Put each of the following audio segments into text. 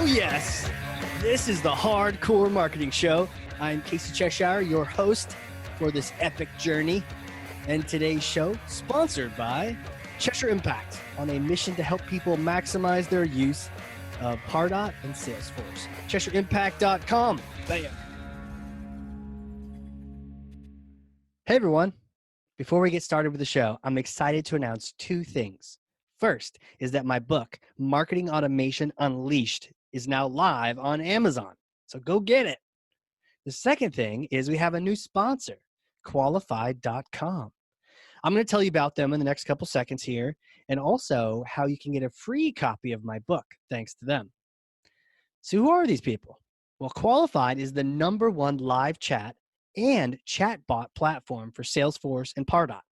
Oh, yes. This is the Hardcore Marketing Show. I'm Casey Cheshire, your host for this epic journey. And today's show, sponsored by Cheshire Impact, on a mission to help people maximize their use of Pardot and Salesforce. CheshireImpact.com. Bam. Hey, everyone. Before we get started with the show, I'm excited to announce two things. First is that my book, Marketing Automation Unleashed, is now live on Amazon. So go get it. The second thing is we have a new sponsor, Qualified.com. I'm going to tell you about them in the next couple seconds here, and also how you can get a free copy of my book thanks to them. So who are these people? Well, Qualified is the #1 live chat and chatbot platform for Salesforce and Pardot.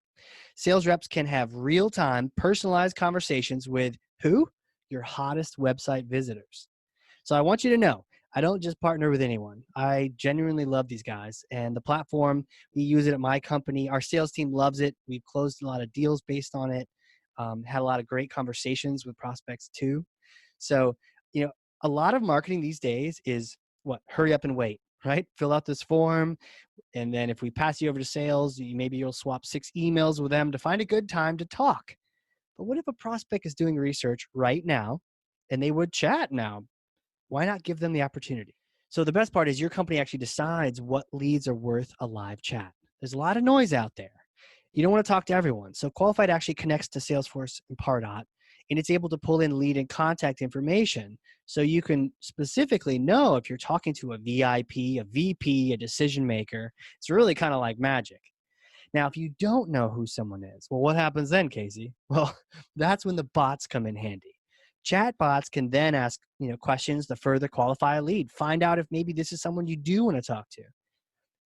Sales reps can have real-time, personalized conversations with who? Your hottest website visitors. So I want you to know, I don't just partner with anyone. I genuinely love these guys. And the platform, we use it at my company. Our sales team loves it. We've closed a lot of deals based on it, had a lot of great conversations with prospects too. So, a lot of marketing these days is what? Hurry up and wait, right? Fill out this form. And then if we pass you over to sales, maybe you'll swap 6 emails with them to find a good time to talk. But what if a prospect is doing research right now and they would chat now? Why not give them the opportunity? So the best part is your company actually decides what leads are worth a live chat. There's a lot of noise out there. You don't want to talk to everyone. So Qualified actually connects to Salesforce and Pardot, and it's able to pull in lead and contact information so you can specifically know if you're talking to a VIP, a VP, a decision maker. It's really kind of like magic. Now, if you don't know who someone is, well, what happens then, Casey? Well, that's when the bots come in handy. Chat bots can then ask questions to further qualify a lead, find out if maybe this is someone you do want to talk to.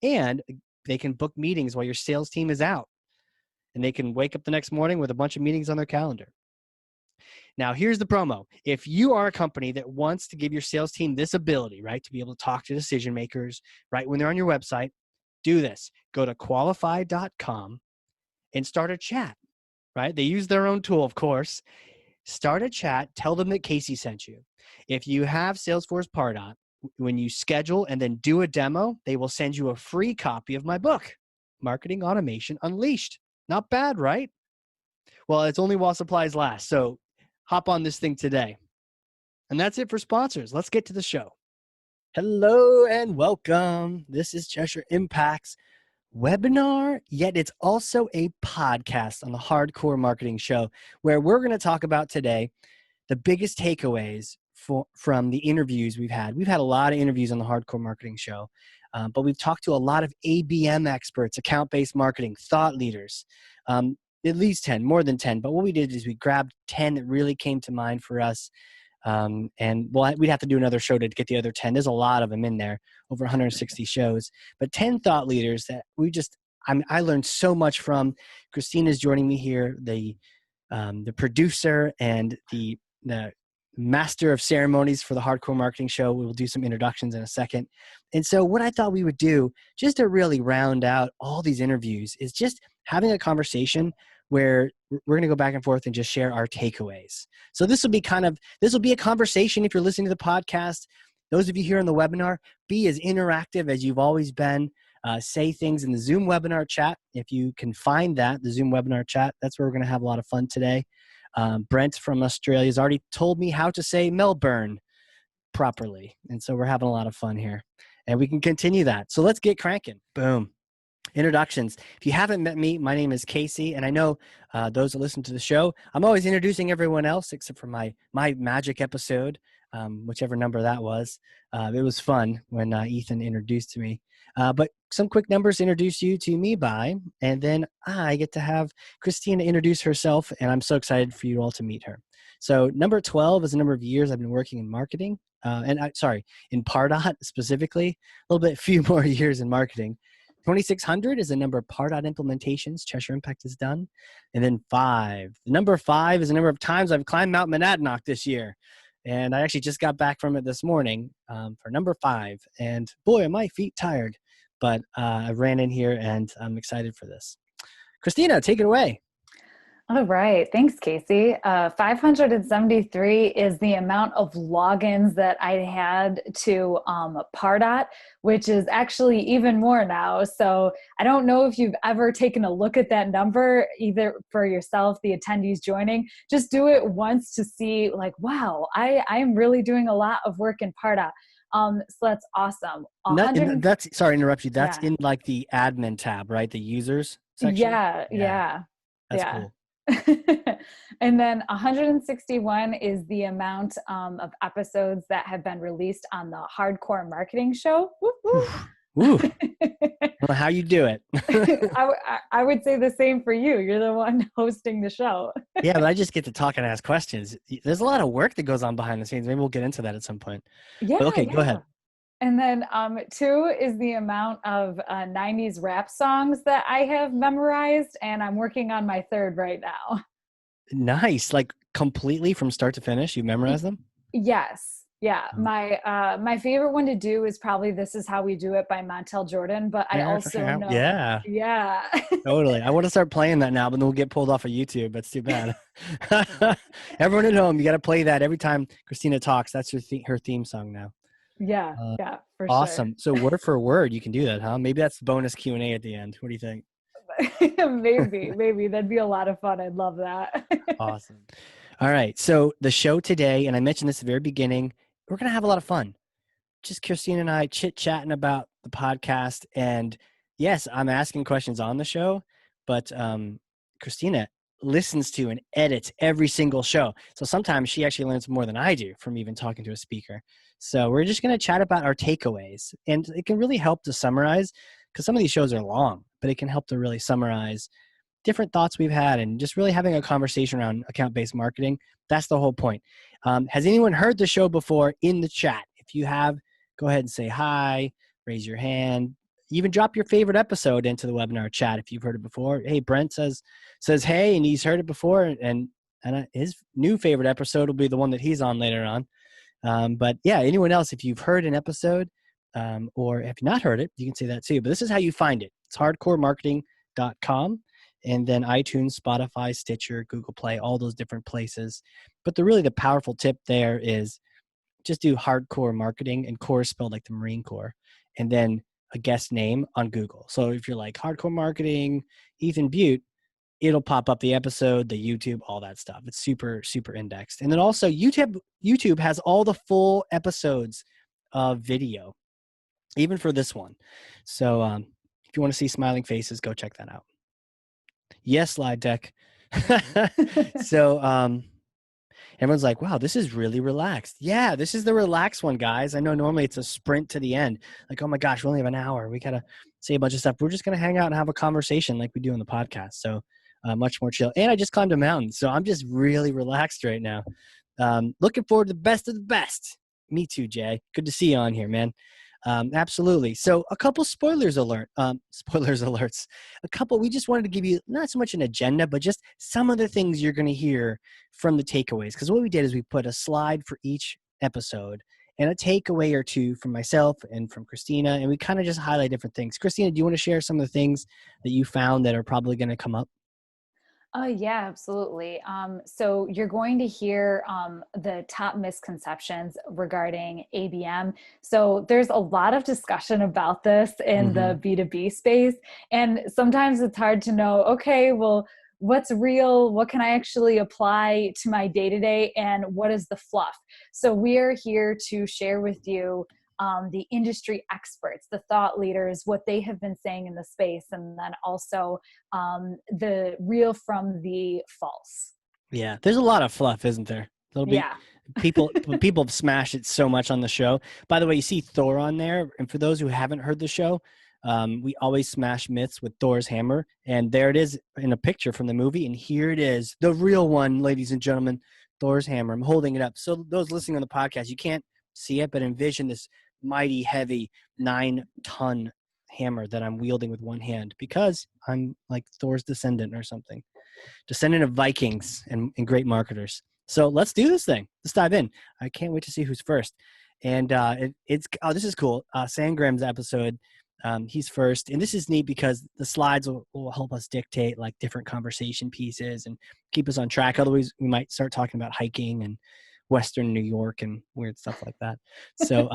And they can book meetings while your sales team is out. And they can wake up the next morning with a bunch of meetings on their calendar. Now, here's the promo. If you are a company that wants to give your sales team this ability, right, to be able to talk to decision makers, right, when they're on your website, do this. Go to qualified.com and start a chat, right? They use their own tool, of course. Start a chat. Tell them that Casey sent you. If you have Salesforce Pardot, when you schedule and then do a demo, they will send you a free copy of my book, Marketing Automation Unleashed. Not bad, right? Well, it's only while supplies last. So hop on this thing today. And that's it for sponsors. Let's get to the show. Hello and welcome. This is Cheshire Impact's webinar, yet it's also a podcast on the Hardcore Marketing Show, where we're going to talk about today the biggest takeaways from the interviews we've had. We've had a lot of interviews on the Hardcore Marketing Show, but we've talked to a lot of ABM experts, account-based marketing, thought leaders, at least 10, more than 10. But what we did is we grabbed 10 that really came to mind for us. We'd have to do another show to get the other 10. There's a lot of them in there, over 160 shows. But 10 thought leaders that I learned so much from. Christina's joining me here, the producer and the master of ceremonies for the Hardcore Marketing Show. We will do some introductions in a second. And so what I thought we would do, just to really round out all these interviews, is just having a conversation where we're going to go back and forth and just share our takeaways. So this will be a conversation. If you're listening to the podcast, those of you here in the webinar, be as interactive as you've always been. Say things in the Zoom webinar chat. If you can find that, the Zoom webinar chat, that's where we're going to have a lot of fun today. Brent from Australia has already told me how to say Melbourne properly. And so we're having a lot of fun here. And we can continue that. So let's get cranking. Boom. Introductions. If you haven't met me, my name is Casey, and I know those that listen to the show, I'm always introducing everyone else except for my magic episode, whichever number that was. It was fun when Ethan introduced me. But some quick numbers to introduce you to me by, and then I get to have Christina introduce herself, and I'm so excited for you all to meet her. So number 12 is the number of years I've been working in marketing, in Pardot specifically, a few more years in marketing. 2,600 is the number of Pardot implementations Cheshire Impact has done. And then 5. The number 5 is the number of times I've climbed Mount Monadnock this year. And I actually just got back from it this morning for number 5. And boy, are my feet tired. But I ran in here and I'm excited for this. Christina, take it away. All right. Thanks, Casey. 573 is the amount of logins that I had to Pardot, which is actually even more now. So I don't know if you've ever taken a look at that number, either for yourself, the attendees joining. Just do it once to see, like, wow, I'm really doing a lot of work in Pardot. So that's awesome. And that's, sorry to interrupt you. That's Yeah. in like the admin tab, right? The users section. Yeah. Yeah, Yeah. that's Yeah. cool. And then 161 is the amount of episodes that have been released on the Hardcore Marketing Show. Woo, woo. Ooh, well, how you do it? I would say the same for you. You're the one hosting the show. Yeah, but I just get to talk and ask questions. There's a lot of work that goes on behind the scenes. Maybe we'll get into that at some point. But Yeah, okay, go yeah. ahead. And then two is the amount of 90s rap songs that I have memorized, and I'm working on my third right now. Nice. Like completely from start to finish, you memorize them? Yes. Yeah. Oh, My favorite one to do is probably This Is How We Do It by Montel Jordan, but I also know, yeah, yeah. totally. I want to start playing that now, but then we'll get pulled off of YouTube. That's too bad. Everyone at home, you got to play that every time Christina talks. That's her theme song now. Yeah, Uh, yeah, for sure. awesome. So word for word, you can do that, huh? Maybe that's bonus Q&A at the end. What do you think? Maybe that'd be a lot of fun. I'd love that. Awesome. All right. So the show today, and I mentioned this at the very beginning, we're going to have a lot of fun. Just Christina and I chit-chatting about the podcast. And yes, I'm asking questions on the show, but Christina listens to and edits every single show. So sometimes she actually learns more than I do from even talking to a speaker. So we're just going to chat about our takeaways. And it can really help to summarize, because some of these shows are long, but it can help to really summarize different thoughts we've had and just really having a conversation around account-based marketing. That's the whole point. Has anyone heard the show before in the chat? If you have, go ahead and say hi, raise your hand, even drop your favorite episode into the webinar chat if you've heard it before. Hey, Brent says hey, and he's heard it before, and his new favorite episode will be the one that he's on later on. But yeah, anyone else, if you've heard an episode or if you've not heard it, you can say that too. But this is how you find it. It's hardcoremarketing.com. And then iTunes, Spotify, Stitcher, Google Play, all those different places. But the powerful tip there is just do hardcore marketing, and core is spelled like the Marine Corps, and then a guest name on Google. So if you're like hardcore marketing, Ethan Butte, it'll pop up the episode, the YouTube, all that stuff. It's super, super indexed. And then also YouTube has all the full episodes of video, even for this one. So if you want to see smiling faces, go check that out. Yes, slide deck. So everyone's like, wow, this is really relaxed. Yeah, this is the relaxed one, guys. I know normally it's a sprint to the end. Like, oh my gosh, we only have an hour. We got to say a bunch of stuff. We're just going to hang out and have a conversation like we do on the podcast. So much more chill. And I just climbed a mountain. So I'm just really relaxed right now. Looking forward to the best of the best. Me too, Jay. Good to see you on here, man. Absolutely. So a couple spoilers alerts. We just wanted to give you not so much an agenda, but just some of the things you're going to hear from the takeaways. Because what we did is we put a slide for each episode and a takeaway or two from myself and from Christina, and we kind of just highlight different things. Christina, do you want to share some of the things that you found that are probably going to come up? Yeah, absolutely. So you're going to hear the top misconceptions regarding ABM. So there's a lot of discussion about this in the B2B space. And sometimes it's hard to know, okay, well, what's real? What can I actually apply to my day-to-day? And what is the fluff? So we are here to share with you the industry experts, the thought leaders, what they have been saying in the space, and then also the real from the false. Yeah, there's a lot of fluff, isn't there? Yeah. People have smashed it so much on the show. By the way, you see Thor on there, and for those who haven't heard the show, we always smash myths with Thor's hammer, and there it is in a picture from the movie, and here it is, the real one, ladies and gentlemen, Thor's hammer. I'm holding it up. So those listening on the podcast, you can't see it, but envision this mighty, heavy 9-ton hammer that I'm wielding with one hand because I'm like Thor's descendant or something. Descendant of Vikings and great marketers. So let's do this thing. Let's dive in. I can't wait to see who's first. And this is cool. Sangram's episode, He's first. And this is neat because the slides will help us dictate like different conversation pieces and keep us on track. Otherwise, we might start talking about hiking and Western New York and weird stuff like that. So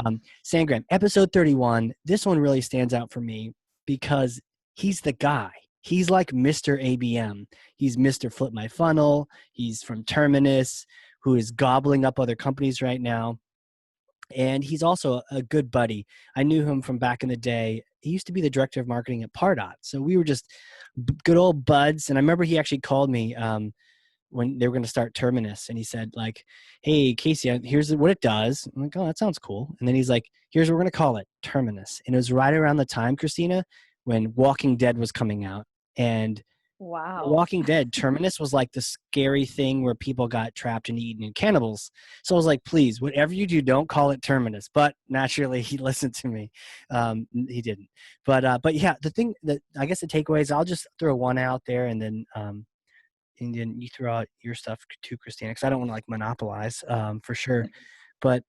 Sangram, episode 31, this one really stands out for me because he's the guy. He's like Mr. ABM. He's Mr. Flip My Funnel. He's from Terminus, who is gobbling up other companies right now. And he's also a good buddy. I knew him from back in the day. He used to be the director of marketing at Pardot. So we were just good old buds. And I remember he actually called me when they were going to start Terminus. And he said like, hey, Casey, here's what it does. I'm like, oh, that sounds cool. And then he's like, here's what we're going to call it, Terminus. And it was right around the time, Christina, when Walking Dead was coming out. And Wow. Walking Dead, Terminus was like the scary thing where people got trapped and eaten and cannibals. So I was like, please, whatever you do, don't call it Terminus. But naturally, he listened to me. He didn't. But yeah, the thing that I guess the takeaway is I'll just throw one out there and then you throw out your stuff too, Christina, because I don't want to like monopolize for sure. But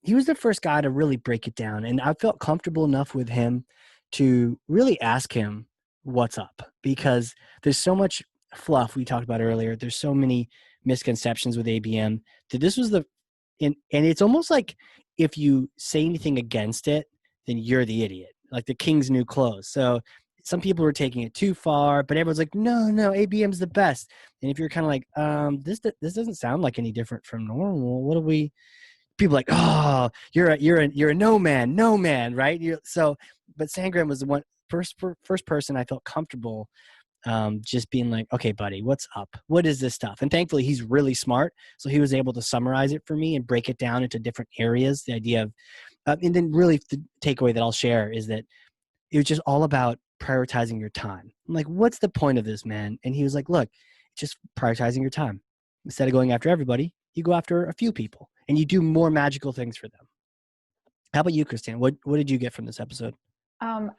he was the first guy to really break it down. And I felt comfortable enough with him to really ask him what's up, because there's so much fluff we talked about earlier. There's so many misconceptions with ABM that this was and it's almost like if you say anything against it, then you're the idiot, like the king's new clothes. So some people were taking it too far, but everyone's like, no, ABM's the best. And if you're kind of like, this doesn't sound like any different from normal. What do we? People are like, oh, you're a no man, right? But Sangram was the first person I felt comfortable just being like, okay, buddy, what's up? What is this stuff? And thankfully, he's really smart, so he was able to summarize it for me and break it down into different areas. The idea of, and then really the takeaway that I'll share is that it was just all about prioritizing your time. I'm like, what's the point of this, man? And he was like, look, just prioritizing your time. Instead of going after everybody, you go after a few people and you do more magical things for them. How about you, Christina? What did you get from this episode?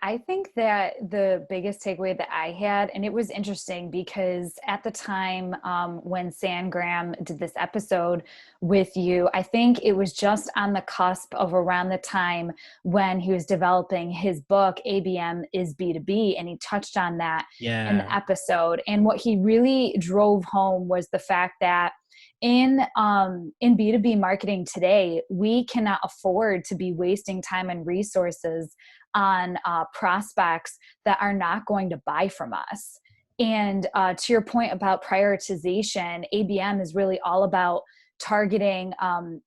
I think that the biggest takeaway that I had, and it was interesting because at the time when Sangram did this episode with you, I think it was just on the cusp of around the time when he was developing his book, ABM is B2B, and he touched on that in the episode. And what he really drove home was the fact that in B2B marketing today, we cannot afford to be wasting time and resources on prospects that are not going to buy from us. And to your point about prioritization, ABM is really all about targeting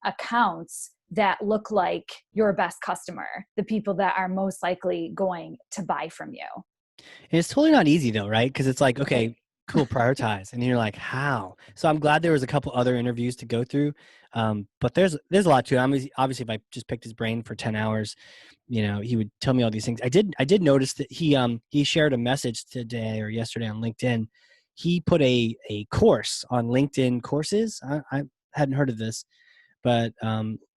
accounts that look like your best customer, the people that are most likely going to buy from you. And it's totally not easy though, right? Because it's like, okay, cool, prioritize. And you're like, how? So I'm glad there was a couple other interviews to go through. But there's a lot to it. Obviously, if I just picked his brain for 10 hours, he would tell me all these things. I did notice that he shared a message today or yesterday on LinkedIn. He put a course on LinkedIn courses. I hadn't heard of this, but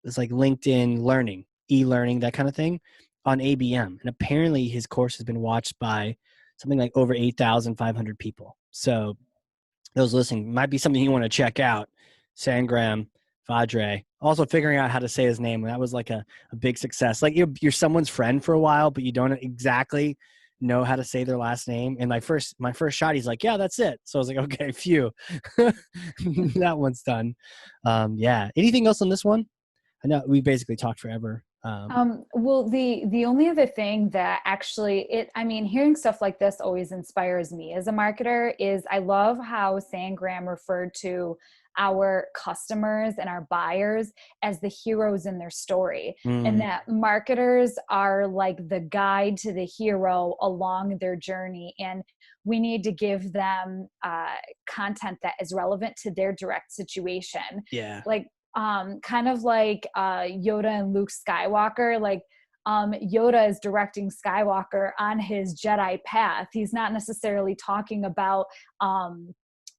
it's like LinkedIn learning, e-learning, that kind of thing on ABM. And apparently his course has been watched by something like over 8,500 people. So those listening might be something you want to check out. Sangram, Vajre. Also figuring out how to say his name. That was like a big success. Like you're someone's friend for a while, but you don't exactly know how to say their last name. And my first shot, he's like, yeah, that's it. So I was like, okay, phew. That one's done. Yeah. Anything else on this one? I know we basically talked forever. Well, the only other thing that actually hearing stuff like this always inspires me as a marketer is I love how Sangram referred to our customers and our buyers as the heroes in their story, and that marketers are like the guide to the hero along their journey. And we need to give them content that is relevant to their direct situation. Yeah. Like, kind of like Yoda and Luke Skywalker, like Yoda is directing Skywalker on his Jedi path. He's not necessarily talking about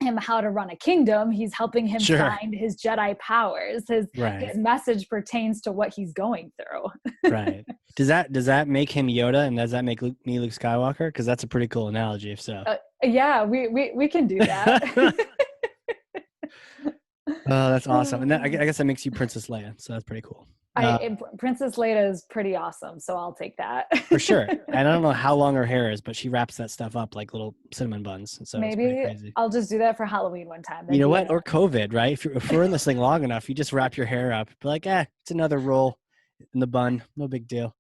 him how to run a kingdom. He's helping him find his Jedi powers. His message pertains to what he's going through. Right. Does that make him Yoda, and does that make me Luke Skywalker? Because that's a pretty cool analogy. If so, yeah, we can do that. Oh, that's awesome. And I guess that makes you Princess Leia. So that's pretty cool. Princess Leia is pretty awesome, so I'll take that. For sure. And I don't know how long her hair is, but she wraps that stuff up like little cinnamon buns. So it's pretty Maybe crazy. I'll just do that for Halloween one time. You That'd know be what? Or amazing. COVID, right? If we're in this thing long enough, you just wrap your hair up. Be like, it's another roll in the bun. No big deal.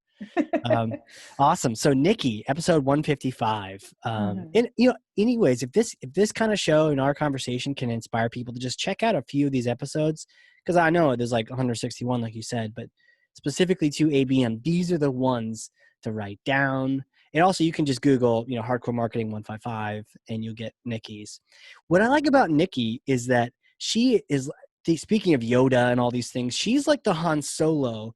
Awesome. So Nikki, episode 155. Mhm. And anyways, if this kind of show and our conversation can inspire people to just check out a few of these episodes, because I know there's like 161, like you said, but specifically to ABM, these are the ones to write down. And also you can just Google, hardcore marketing 155 and you'll get Nikki's. What I like about Nikki is that she is, speaking of Yoda and all these things, she's like the Han Solo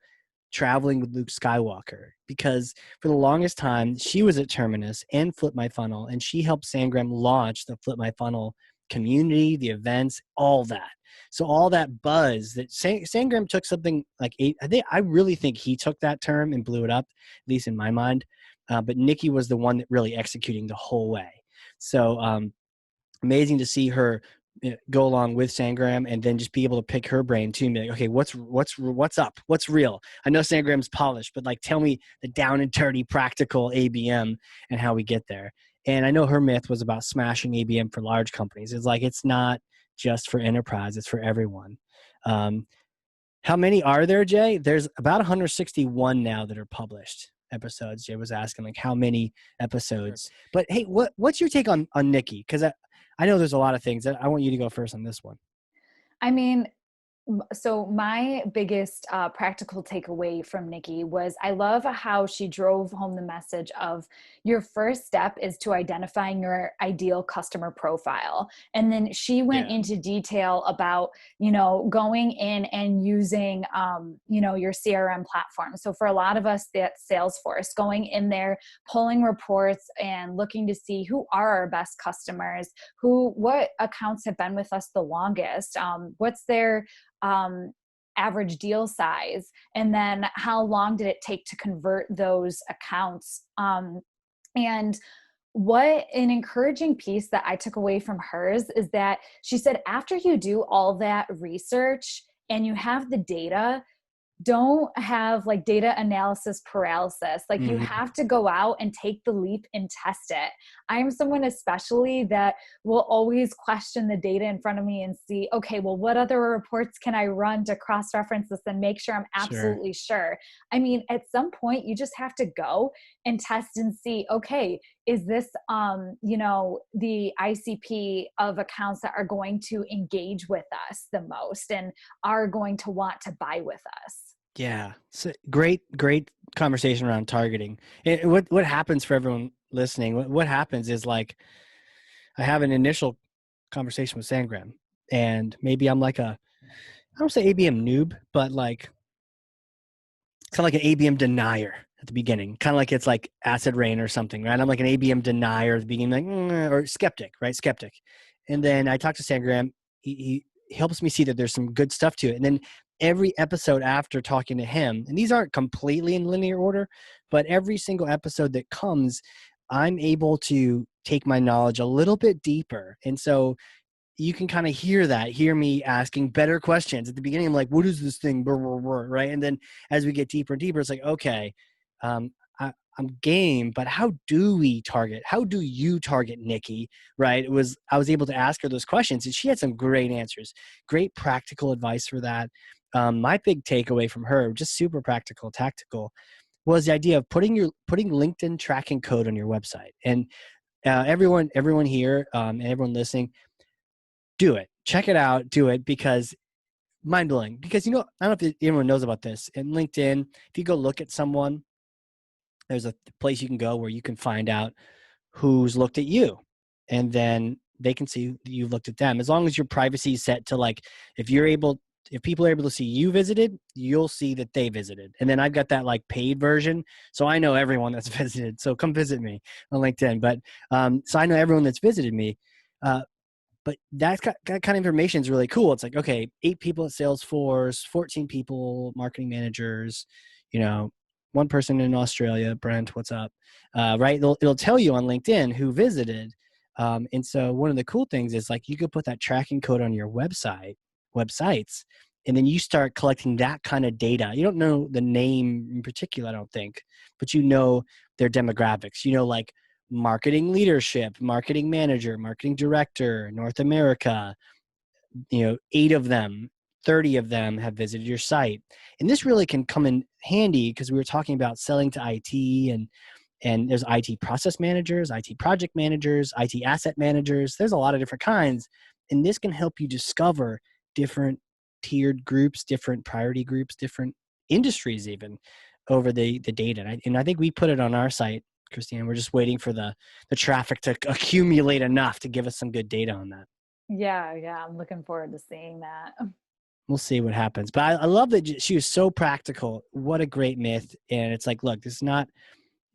traveling with Luke Skywalker, because for the longest time she was at Terminus and Flip My Funnel, and she helped Sangram launch the Flip My Funnel community, the events, all that. So all that buzz that Sangram took something like I really think he took that term and blew it up, at least in my mind. But Nikki was the one that really executing the whole way. So amazing to see her go along with Sangram and then just be able to pick her brain too and be like, okay, what's up? What's real? I know Sangram's polished, but like tell me the down and dirty practical ABM and how we get there. And I know her myth was about smashing ABM for large companies. It's like, it's not just for enterprise, it's for everyone. How many are there, Jay? There's about 161 now that are published episodes. Jay was asking like how many episodes. But hey, what's your take on Nikki? Because I know there's a lot of things. I want you to go first on this one. I mean, so my biggest practical takeaway from Nikki was I love how she drove home the message of your first step is to identifying your ideal customer profile. And then she went into detail about, going in and using, your CRM platform. So for a lot of us, that's Salesforce, going in there, pulling reports and looking to see who are our best customers, what accounts have been with us the longest, what's their average deal size, and then how long did it take to convert those accounts. And what an encouraging piece that I took away from hers is that she said, after you do all that research and you have the data, don't have like data analysis paralysis. Like you have to go out and take the leap and test it. I'm someone especially that will always question the data in front of me and see, okay, well, what other reports can I run to cross-reference this and make sure I'm absolutely sure? I mean, at some point you just have to go and test and see, okay, is this, the ICP of accounts that are going to engage with us the most and are going to want to buy with us? Yeah. So great conversation around targeting. And what happens for everyone listening, what happens is like, I have an initial conversation with Sangram and maybe I'm like I don't say ABM noob, but like, kind of like an ABM denier at the beginning, kind of like it's like acid rain or something, right? I'm like an ABM denier at the beginning, like, or skeptic, right? Skeptic. And then I talk to Sangram. He helps me see that there's some good stuff to it. And then every episode after talking to him, and these aren't completely in linear order, but every single episode that comes, I'm able to take my knowledge a little bit deeper. And so you can kind of hear me asking better questions at the beginning. I'm like, what is this thing? Right. And then as we get deeper and deeper, it's like, okay, I'm game, but how do you target Nikki? Right. I was able to ask her those questions and she had some great answers, great practical advice for that. My big takeaway from her, just super practical, tactical, was the idea of putting LinkedIn tracking code on your website. And everyone here and everyone listening, do it. Check it out. Do it, because mind blowing. Because I don't know if anyone knows about this. In LinkedIn, if you go look at someone, there's a place you can go where you can find out who's looked at you, and then they can see you looked at them. As long as your privacy is set to like, if people are able to see you visited, you'll see that they visited. And then I've got that like paid version, so I know everyone that's visited. So come visit me on LinkedIn. But so I know everyone that's visited me. But that kind of information is really cool. It's like, okay, 8 people at Salesforce, 14 people, marketing managers, 1 person in Australia, Brent, what's up? Right. It'll tell you on LinkedIn who visited. And so one of the cool things is like, you could put that tracking code on your websites, And then you start collecting that kind of data. You don't know the name in particular, I don't think, but you know their demographics. You know, like marketing leadership, marketing manager, marketing director, North America, 8 of them, 30 of them have visited your site. And this really can come in handy because we were talking about selling to IT, and there's IT process managers, IT project managers, IT asset managers. There's a lot of different kinds. And this can help you discover different tiered groups, different priority groups, different industries even over the data. And I think we put it on our site, Christina. We're just waiting for the traffic to accumulate enough to give us some good data on that. Yeah, I'm looking forward to seeing that. We'll see what happens. But I love that she was so practical. What a great myth. And it's like, look, this is not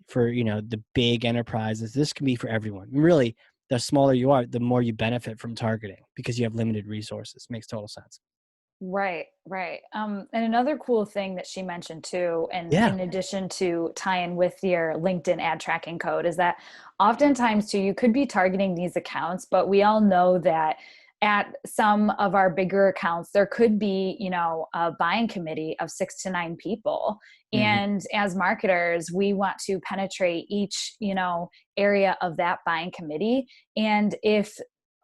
for, the big enterprises. This can be for everyone. And really, the smaller you are, the more you benefit from targeting because you have limited resources. Makes total sense. Right. And another cool thing that she mentioned too, and Yeah. in addition to tying with your LinkedIn ad tracking code, is that oftentimes too, you could be targeting these accounts, but we all know that at some of our bigger accounts, there could be, a buying committee of 6 to 9 people. Mm-hmm. And as marketers, we want to penetrate each, area of that buying committee. And if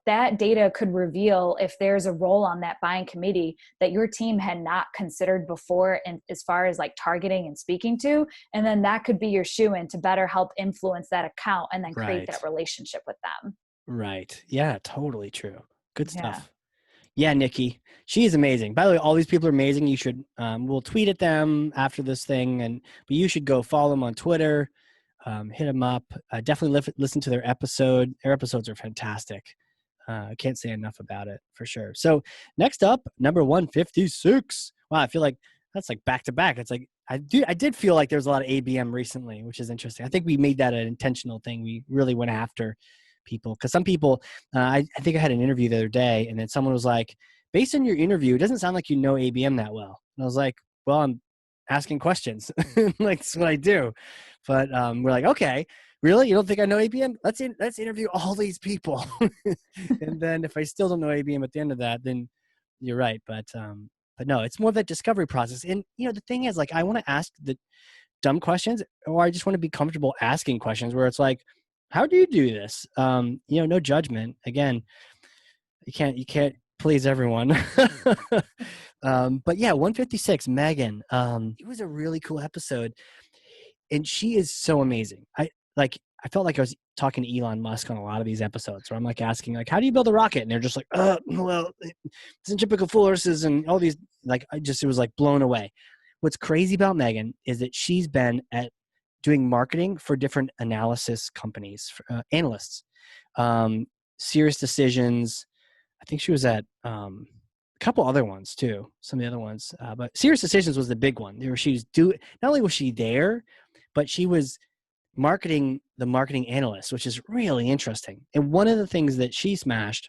that data could reveal if there's a role on that buying committee that your team had not considered before, and as far as like targeting and speaking to, and then that could be your shoe-in to better help influence that account and then create that relationship with them. Right. Yeah, totally true. Good Yeah. stuff. Yeah, Nikki, she is amazing. By the way, all these people are amazing. You should, we'll tweet at them after this thing, but you should go follow them on Twitter, hit them up. Definitely listen to their episode. Their episodes are fantastic. I can't say enough about it for sure. So next up, number 156. Wow, I feel like that's like back to back. It's like I did feel like there was a lot of ABM recently, which is interesting. I think we made that an intentional thing. We really went after people because some people, I think I had an interview the other day, and then someone was like, based on your interview, it doesn't sound like you know ABM that well. And I was like, well, I'm asking questions. Like, that's what I do. But we're like, okay, really? You don't think I know ABM? Let's interview all these people. And then if I still don't know ABM at the end of that, then you're right. But no, it's more of that discovery process. And the thing is, like, I want to ask the dumb questions, or I just want to be comfortable asking questions where it's like, how do you do this? No judgment. Again, you can't please everyone. But yeah, 156, Megan. It was a really cool episode, and she is so amazing. I felt like I was talking to Elon Musk on a lot of these episodes where I'm like asking, like, how do you build a rocket? And they're just like, well, centrifugal forces and all these, like, it was like blown away. What's crazy about Megan is that she's been doing marketing for different analysis companies, analysts, Serious Decisions. I think she was at a couple other ones too, some of the other ones. But Serious Decisions was the big one. Not only was she there, but she was marketing the marketing analyst, which is really interesting. And one of the things that she smashed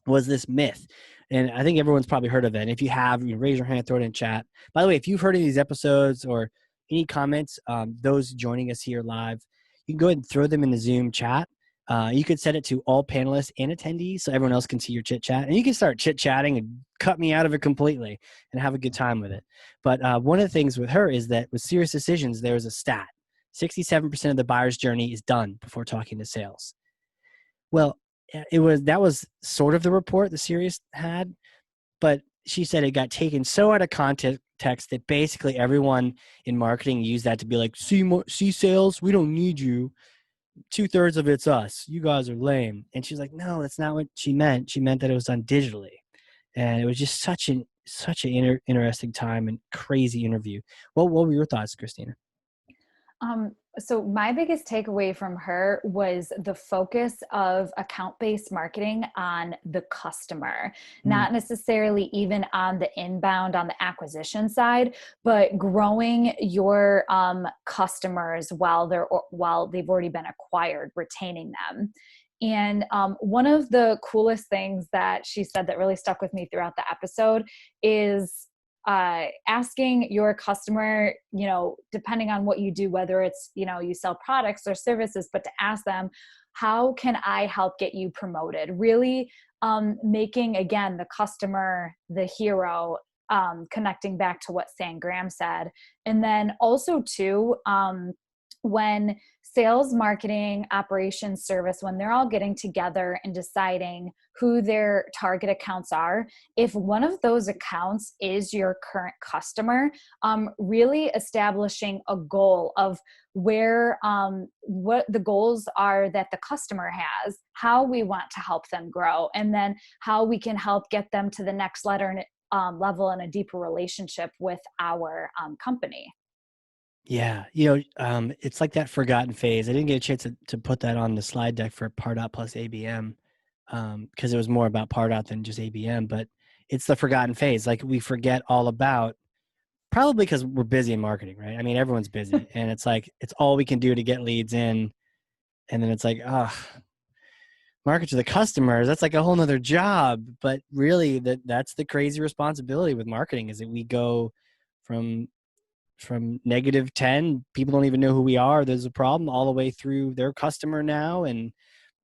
was this myth. And I think everyone's probably heard of it. And if you have, raise your hand, throw it in chat. By the way, if you've heard of these episodes or any comments, those joining us here live, you can go ahead and throw them in the Zoom chat. You could set it to all panelists and attendees so everyone else can see your chit chat. And you can start chit chatting and cut me out of it completely and have a good time with it. But one of the things with her is that with Serious Decisions, there is a stat. 67% of the buyer's journey is done before talking to sales. Well, that was sort of the report the Serious had, but she said it got taken so out of context that basically everyone in marketing used that to be like, see sales, we don't need you. 2/3 of it's us. You guys are lame. And she's like, no, that's not what she meant. She meant that it was done digitally. And it was just such an interesting time and crazy interview. What were your thoughts, Christina? So my biggest takeaway from her was the focus of account-based marketing on the customer, not necessarily even on the inbound, on the acquisition side, but growing your customers while they've already been acquired, retaining them. And one of the coolest things that she said that really stuck with me throughout the episode is asking your customer, depending on what you do, whether it's, you sell products or services, but to ask them, how can I help get you promoted? Really making, again, the customer the hero, connecting back to what Sangram said. And then also too, when sales, marketing, operations, service, when they're all getting together and deciding who their target accounts are, if one of those accounts is your current customer, really establishing a goal of where, what the goals are that the customer has, how we want to help them grow, and then how we can help get them to the next level and a deeper relationship with our company. Yeah, it's like that forgotten phase. I didn't get a chance to put that on the slide deck for Pardot plus ABM, because it was more about Pardot than just ABM. But it's the forgotten phase. Like we forget all about, probably because we're busy in marketing, right? I mean, everyone's busy, and it's like it's all we can do to get leads in, and then it's like, market to the customers. That's like a whole nother job. But really, that's the crazy responsibility with marketing, is that we go from -10, people don't even know who we are, there's a problem, all the way through their customer now and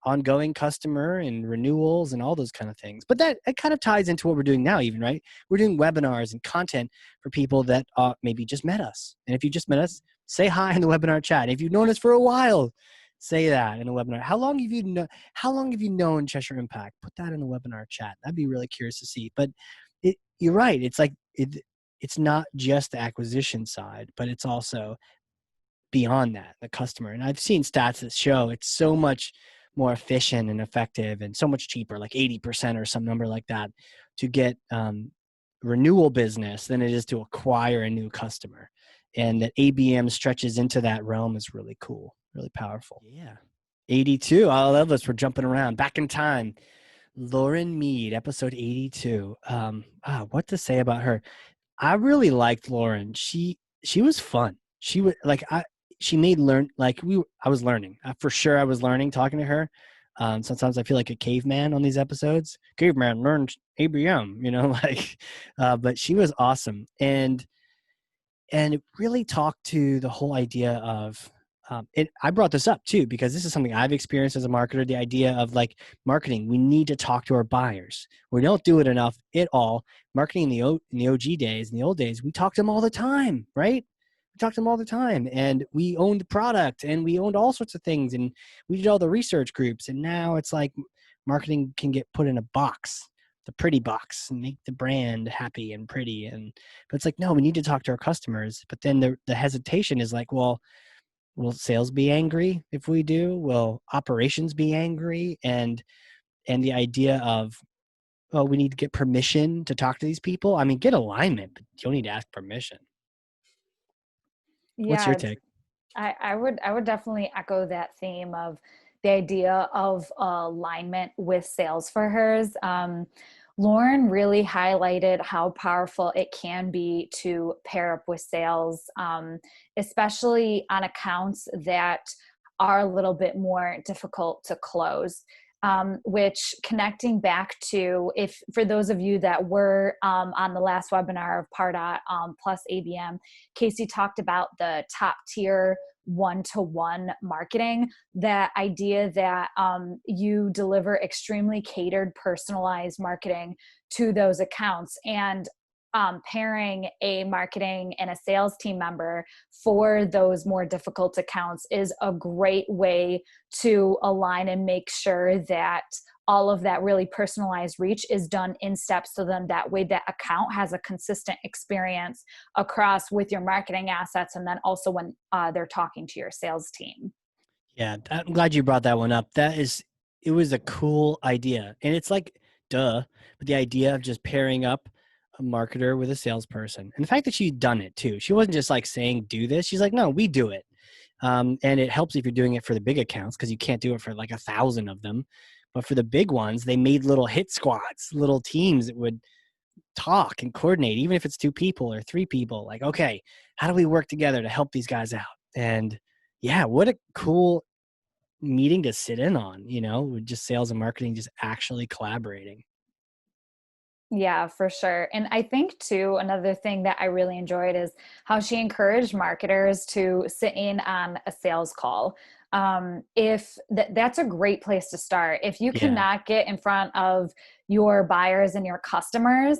ongoing customer and renewals and all those kind of things. But that it kind of ties into what we're doing now even, right? We're doing webinars and content for people that maybe just met us. And if you just met us, say hi in the webinar chat. If you've known us for a while, say that in the webinar. How long have you known Cheshire Impact? Put that in the webinar chat. I'd be really curious to see. But you're right. It's like it's not just the acquisition side, but it's also beyond that, the customer. And I've seen stats that show it's so much more efficient and effective and so much cheaper, like 80% or some number like that, to get renewal business than it is to acquire a new customer. And that ABM stretches into that realm is really cool, really powerful. Yeah. 82. I love this. We're jumping around back in time. Lauren Mead, episode 82. What to say about her? I really liked Lauren. She was fun. She was like she made I was learning. For sure I was learning talking to her. Sometimes I feel like a caveman on these episodes. Caveman learned ABM, but she was awesome. And it really talked to the whole idea of I brought this up too, because this is something I've experienced as a marketer, the idea of like marketing. We need to talk to our buyers. We don't do it enough at all. Marketing in the OG days, in the old days, we talked to them all the time, right? We talked to them all the time, and we owned the product and we owned all sorts of things, and we did all the research groups. And now it's like marketing can get put in a box, the pretty box, and make the brand happy and pretty. But it's like, no, we need to talk to our customers. But then the hesitation is like, well, will sales be angry if we do? Will operations be angry? And the idea of, oh, we need to get permission to talk to these people. I mean, get alignment, but you don't need to ask permission. What's your Yeah, take? I would definitely echo that theme of the idea of alignment with sales for hers. Lauren really highlighted how powerful it can be to pair up with sales, especially on accounts that are a little bit more difficult to close. Which, connecting back to, if for those of you that were on the last webinar of Pardot plus ABM, Casey talked about the top tier one-to-one marketing, that idea that you deliver extremely catered, personalized marketing to those accounts, and pairing a marketing and a sales team member for those more difficult accounts is a great way to align and make sure that all of that really personalized reach is done in steps. So then that way that account has a consistent experience across with your marketing assets, and then also when they're talking to your sales team. Yeah, I'm glad you brought that one up. It was a cool idea. And it's like, duh, but the idea of just pairing up a marketer with a salesperson, and the fact that she'd done it too. She wasn't just like saying, do this. She's like, no, we do it. And it helps if you're doing it for the big accounts, because you can't do it for like 1,000 of them. But for the big ones, they made little hit squads, little teams that would talk and coordinate, even if it's 2 people or 3 people. Like, okay, how do we work together to help these guys out? And yeah, what a cool meeting to sit in on, with just sales and marketing just actually collaborating. Yeah, for sure. And I think too, another thing that I really enjoyed is how she encouraged marketers to sit in on a sales call. if that's a great place to start. If you Yeah. cannot get in front of your buyers and your customers,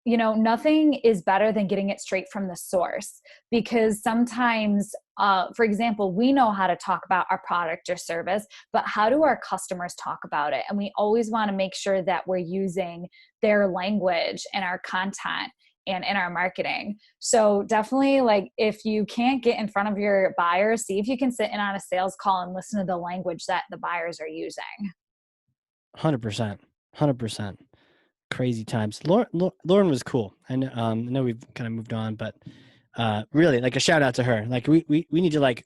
nothing is better than getting it straight from the source, because sometimes, for example, we know how to talk about our product or service, but how do our customers talk about it? And we always want to make sure that we're using their language in our content and in our marketing. So definitely, like, if you can't get in front of your buyers, see if you can sit in on a sales call and listen to the language that the buyers are using. 100%. 100%. Crazy times. Lauren was cool. I know we've kind of moved on, but really, like, a shout out to her. Like, we need to, like,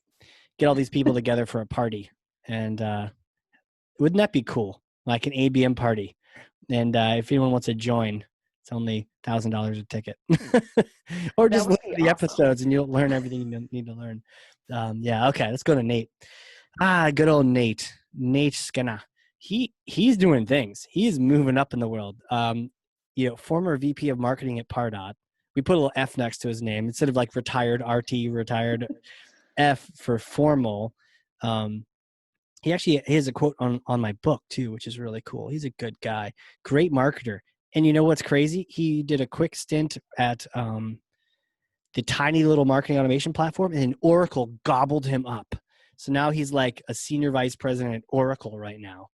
get all these people together for a party, and wouldn't that be cool? Like an ABM party. And if anyone wants to join, it's only $1,000 a ticket, or just That would listen be to the awesome. episodes and you'll learn everything you need to learn. Yeah. Okay. Let's go to Nate. Good old Nate. Nate Skinner. He's doing things. He's moving up in the world. Former VP of marketing at Pardot. We put a little F next to his name instead of like retired RT, retired F for formal. He has a quote on my book too, which is really cool. He's a good guy, great marketer. And you know what's crazy? He did a quick stint at the tiny little marketing automation platform, and Oracle gobbled him up. So now he's like a senior vice president at Oracle right now,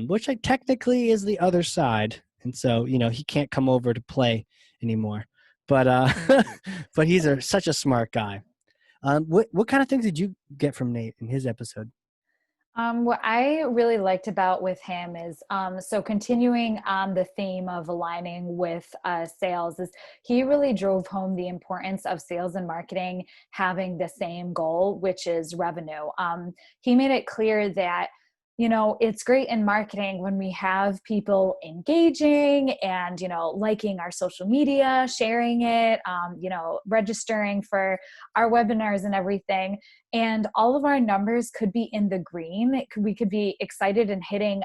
which technically is the other side. And so, he can't come over to play anymore. But but he's such a smart guy. What kind of things did you get from Nate in his episode? What I really liked about with him is, so continuing on the theme of aligning with sales, is he really drove home the importance of sales and marketing having the same goal, which is revenue. He made it clear that, it's great in marketing when we have people engaging and, liking our social media, sharing it, registering for our webinars and everything. And all of our numbers could be in the green. We could be excited and hitting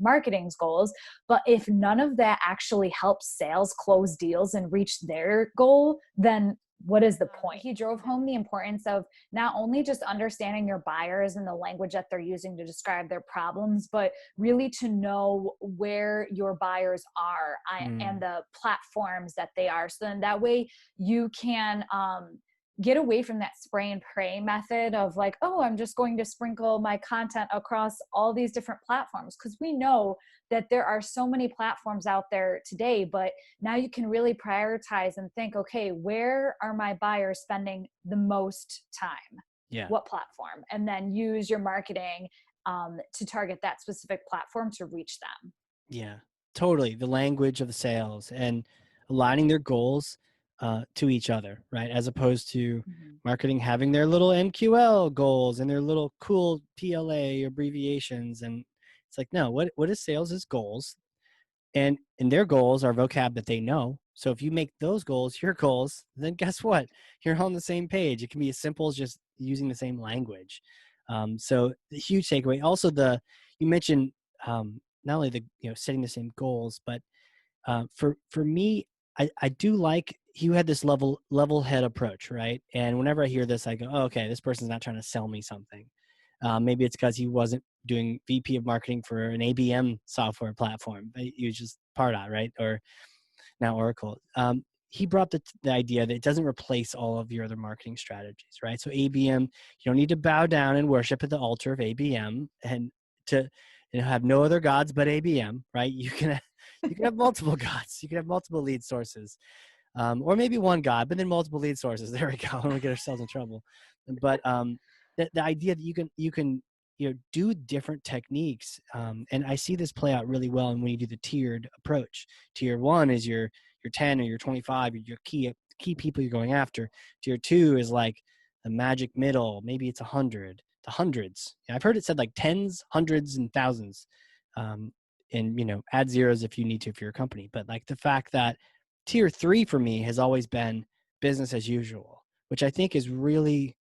marketing's goals. But if none of that actually helps sales close deals and reach their goal, then what is the point? He drove home the importance of not only just understanding your buyers and the language that they're using to describe their problems, but really to know where your buyers are and the platforms that they are. So then that way you can get away from that spray and pray method of like, oh, I'm just going to sprinkle my content across all these different platforms. Because we know that there are so many platforms out there today, but now you can really prioritize and think, okay, where are my buyers spending the most time? Yeah. What platform? And then use your marketing to target that specific platform to reach them. Yeah, totally. The language of the sales and aligning their goals to each other, right? As opposed to marketing having their little MQL goals and their little cool PLA abbreviations. And it's like, no, what is sales' goals? And their goals are vocab that they know. So if you make those goals your goals, then guess what? You're on the same page. It can be as simple as just using the same language. So the huge takeaway. Also, you mentioned not only the setting the same goals, but for me, I do like he had this level head approach, right? And whenever I hear this, I go, oh, okay, this person's not trying to sell me something. Maybe it's because he wasn't doing VP of marketing for an ABM software platform. He was just Pardot, right? Or now Oracle. He brought the idea that it doesn't replace all of your other marketing strategies, right? So ABM, you don't need to bow down and worship at the altar of ABM and to have no other gods but ABM, right? You can have multiple gods. You can have multiple lead sources. Or maybe one god, but then multiple lead sources. There we go. We get ourselves in trouble. But the idea that you can do different techniques, and I see this play out really well. And when you do the tiered approach, tier 1 is your 10 or your 25, your key people you're going after. Tier 2 is like the magic middle. Maybe it's 100 to hundreds. I've heard it said like tens, hundreds, and thousands. And add zeros if you need to for your company. But like the fact that tier 3 for me has always been business as usual, which I think is really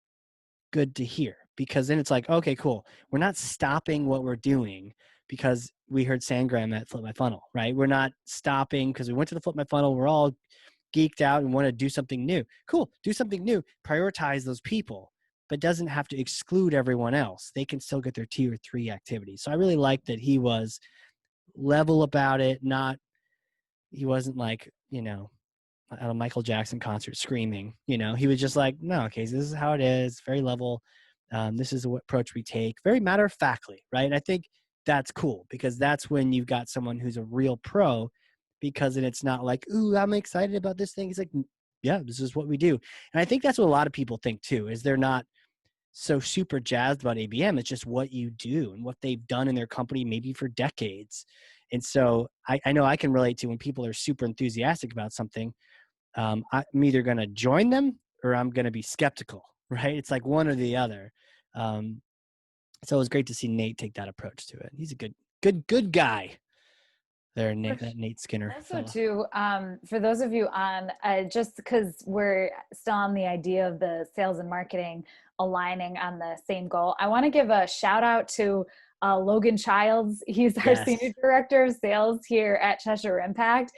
good to hear, because then it's like, okay, cool. We're not stopping what we're doing because we heard Sangram at Flip My Funnel, right? We're not stopping because we went to the Flip My Funnel. We're all geeked out and want to do something new. Cool. Do something new. Prioritize those people. but doesn't have to exclude everyone else. They can still get their 2 or 3 activities. So I really liked that he was level about it. He wasn't like, at a Michael Jackson concert screaming, he was just like, no, okay, so this is how it is. Very level. This is what approach we take. Very matter of factly, right? And I think that's cool because that's when you've got someone who's a real pro, because then it's not like, ooh, I'm excited about this thing. He's like, yeah, this is what we do. And I think that's what a lot of people think too, is they're not so super jazzed about ABM. It's just what you do and what they've done in their company, maybe for decades. And so I know I can relate to when people are super enthusiastic about something. I'm either going to join them or I'm going to be skeptical, right? It's like one or the other. So it was great to see Nate take that approach to it. He's a good guy there, that Nate Skinner. Also too, for those of you on, just because we're still on the idea of the sales and marketing aligning on the same goal, I want to give a shout out to Logan Childs. He's our Senior Director of Sales here at Cheshire Impact.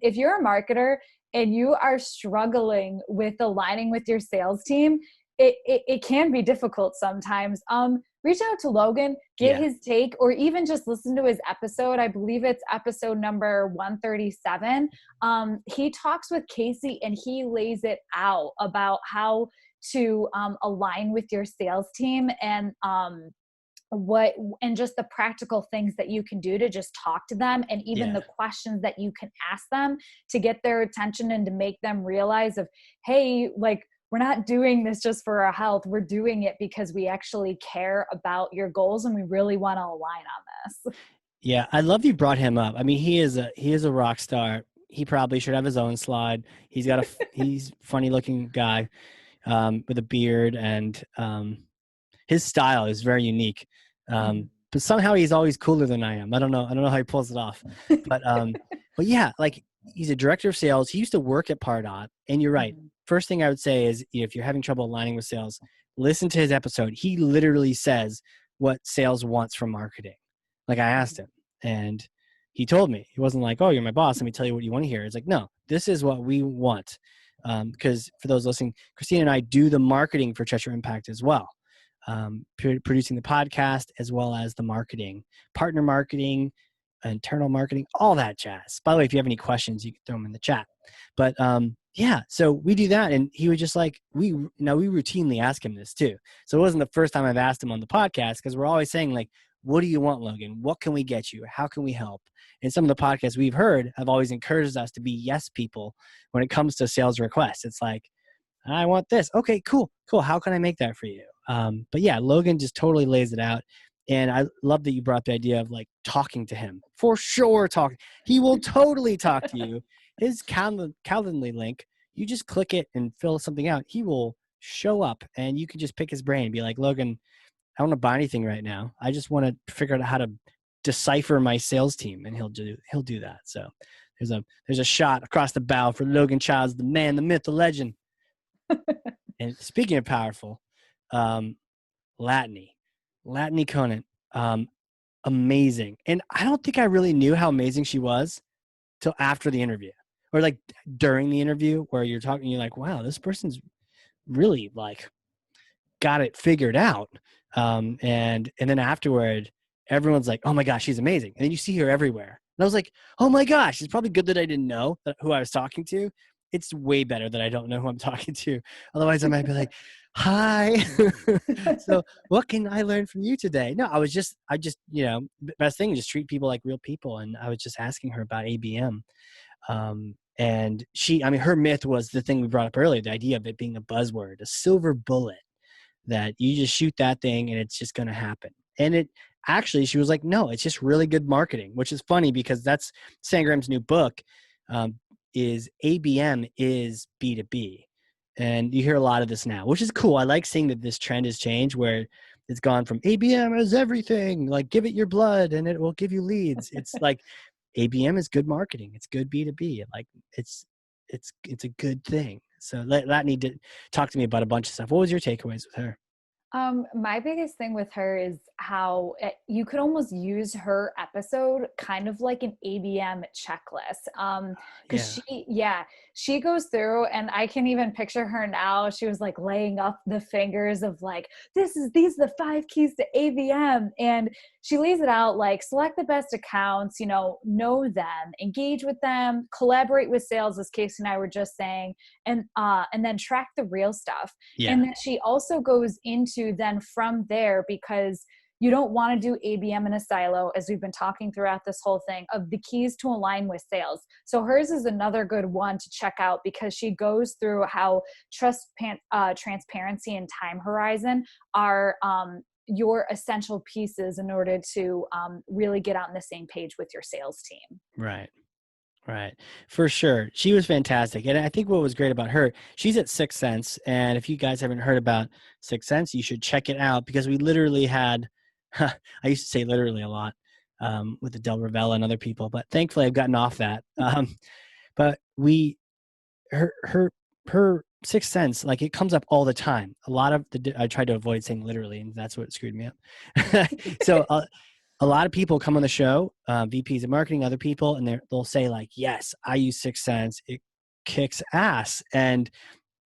If you're a marketer and you are struggling with aligning with your sales team, it can be difficult sometimes. Reach out to Logan, get his take, or even just listen to his episode. I believe it's episode number 137. He talks with Casey and he lays it out about how to align with your sales team and just the practical things that you can do to just talk to them, and even the questions that you can ask them to get their attention and to make them realize of, hey, like, we're not doing this just for our health. We're doing it because we actually care about your goals and we really want to align on this. Yeah, I love you brought him up. I mean, he is a rock star. He probably should have his own slide. He's he's funny looking guy with a beard, and his style is very unique. But somehow he's always cooler than I am. I don't know how he pulls it off. But yeah, like, he's a director of sales. He used to work at Pardot, and you're right. First thing I would say is, if you're having trouble aligning with sales, listen to his episode. He literally says what sales wants from marketing. Like, I asked him, and he told me. He wasn't like, oh, you're my boss, let me tell you what you want to hear. It's like, no, this is what we want. Because for those listening, Christina and I do the marketing for Cheshire Impact as well. Producing the podcast as well as the marketing, partner marketing, internal marketing, all that jazz. By the way, if you have any questions, you can throw them in the chat. But yeah, so we do that. And he was just like, we routinely ask him this too. So it wasn't the first time I've asked him on the podcast, because we're always saying, like, what do you want, Logan? What can we get you? How can we help? And some of the podcasts we've heard have always encouraged us to be yes people when it comes to sales requests. It's like, I want this. Okay, cool. How can I make that for you? But yeah, Logan just totally lays it out. And I love that you brought the idea of, like, talking to him. For sure, he will totally talk to you. His Calendly link, you just click it and fill something out. He will show up, and you can just pick his brain and be like, Logan, I don't want to buy anything right now. I just want to figure out how to decipher my sales team, and he'll do that. So there's a shot across the bow for Logan Childs, the man, the myth, the legend. And speaking of powerful, Latane Conant, amazing. And I don't think I really knew how amazing she was till after the interview, or like during the interview, where you're talking, you're like, wow, this person's really, like, got it figured out. And then afterward, everyone's like, oh my gosh, she's amazing. And then you see her everywhere. And I was like, oh my gosh, it's probably good that I didn't know who I was talking to. It's way better that I don't know who I'm talking to. Otherwise, I might be like, hi. So what can I learn from you today? No, I just, best thing, just treat people like real people. And I was just asking her about ABM. And her myth was the thing we brought up earlier, the idea of it being a buzzword, a silver bullet, that you just shoot that thing and it's just going to happen. And it actually, she was like, no, it's just really good marketing, which is funny because that's Sangram's new book, is ABM is B2B. And you hear a lot of this now, which is cool. I like seeing that this trend has changed, where it's gone from ABM is everything, like give it your blood and it will give you leads. It's like ABM is good marketing. It's good B2B. Like it's a good thing. So that need to talk to me about a bunch of stuff. What was your takeaways with her? My biggest thing with her is how you could almost use her episode kind of like an ABM checklist. Because Yeah. she goes through, and I can even picture her now. She was like laying up the fingers of like, these are the 5 keys to ABM, and she lays it out like select the best accounts, know them, engage with them, collaborate with sales, as Casey and I were just saying, and then track the real stuff. Yeah. And then she also goes into then from there, because you don't want to do ABM in a silo, as we've been talking throughout this whole thing, of the keys to align with sales. So hers is another good one to check out, because she goes through how transparency and time horizon are your essential pieces in order to really get on the same page with your sales team. Right. Right. For sure. She was fantastic. And I think what was great about her, she's at Sixth Sense. And if you guys haven't heard about Sixth Sense, you should check it out, because we literally had, I used to say literally a lot with the Del Ravella and other people, but thankfully I've gotten off that. But her Sixth Sense, like, it comes up all the time. A lot of I tried to avoid saying literally, and that's what screwed me up. So a lot of people come on the show, VPs of marketing, other people, and they'll say like, yes, I use Sixth Sense. It kicks ass. And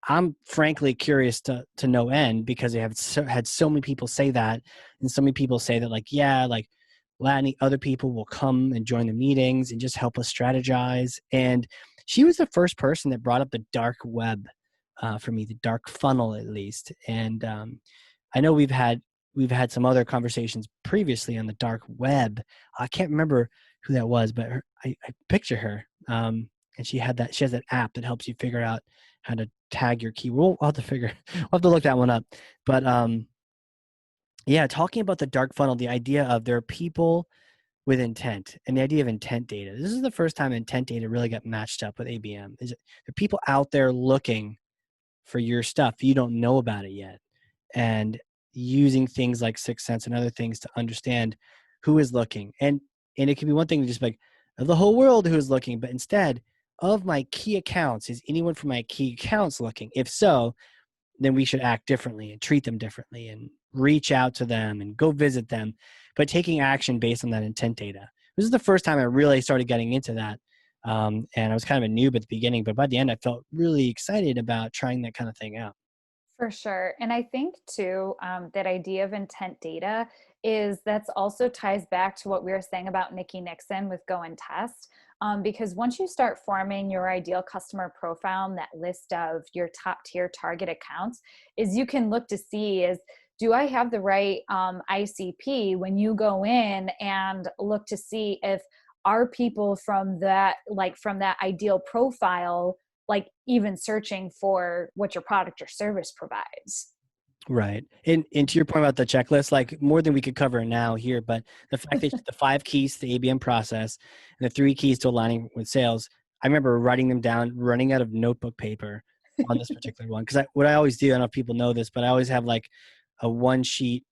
I'm frankly curious to no end, because they have had so many people say that. And so many people say that, like, yeah, like Latane, other people will come and join the meetings and just help us strategize. And she was the first person that brought up the dark web for me, the dark funnel at least. And I know we've had some other conversations previously on the dark web. I can't remember who that was, but I picture her. And she has that app that helps you figure out how to tag your keyword. We'll have to look that one up. But yeah, talking about the dark funnel, the idea of there are people with intent, and the idea of intent data. This is the first time intent data really got matched up with ABM. There are people out there looking for your stuff. You don't know about it yet. And using things like Sixth Sense and other things to understand who is looking. And it can be one thing to just be like, of the whole world who is looking, but instead of my key accounts, is anyone from my key accounts looking? If so, then we should act differently and treat them differently and reach out to them and go visit them, but taking action based on that intent data. This is the first time I really started getting into that. And I was kind of a noob at the beginning, but by the end, I felt really excited about trying that kind of thing out. For sure. And I think too, that idea of intent data that's also ties back to what we were saying about Nikki Nixon with Go and Test. Because once you start forming your ideal customer profile and that list of your top tier target accounts, is you can look to see do I have the right ICP when you go in and look to see if are people from that ideal profile, like even searching for what your product or service provides. Right. And to your point about the checklist, like, more than we could cover now here, but the fact that the 5 keys to the ABM process and the 3 keys to aligning with sales, I remember writing them down, running out of notebook paper on this particular one. Because what I always do, I don't know if people know this, but I always have like a 1-sheet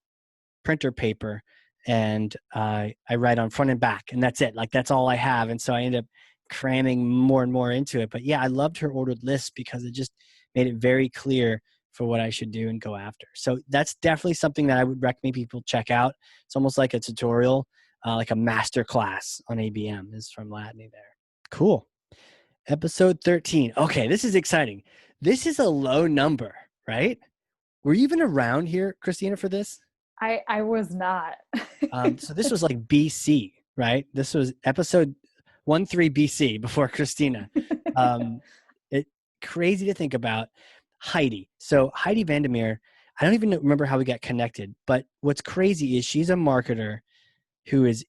printer paper, and I write on front and back, and that's it. Like, that's all I have. And so I end up cramming more and more into it. But yeah, I loved her ordered list because it just made it very clear for what I should do and go after. So that's definitely something that I would recommend people check out. It's almost like a tutorial, like a master class on ABM is from Latane there. Cool. Episode 13. Okay, this is exciting. This is a low number, right? Were you even around here, Christina, for this? I was not. So this was like BC, right? This was episode 13 BC before Christina. It crazy to think about. Heidi. So Heidi Vandermeer, I don't even remember how we got connected, but what's crazy is she's a marketer who is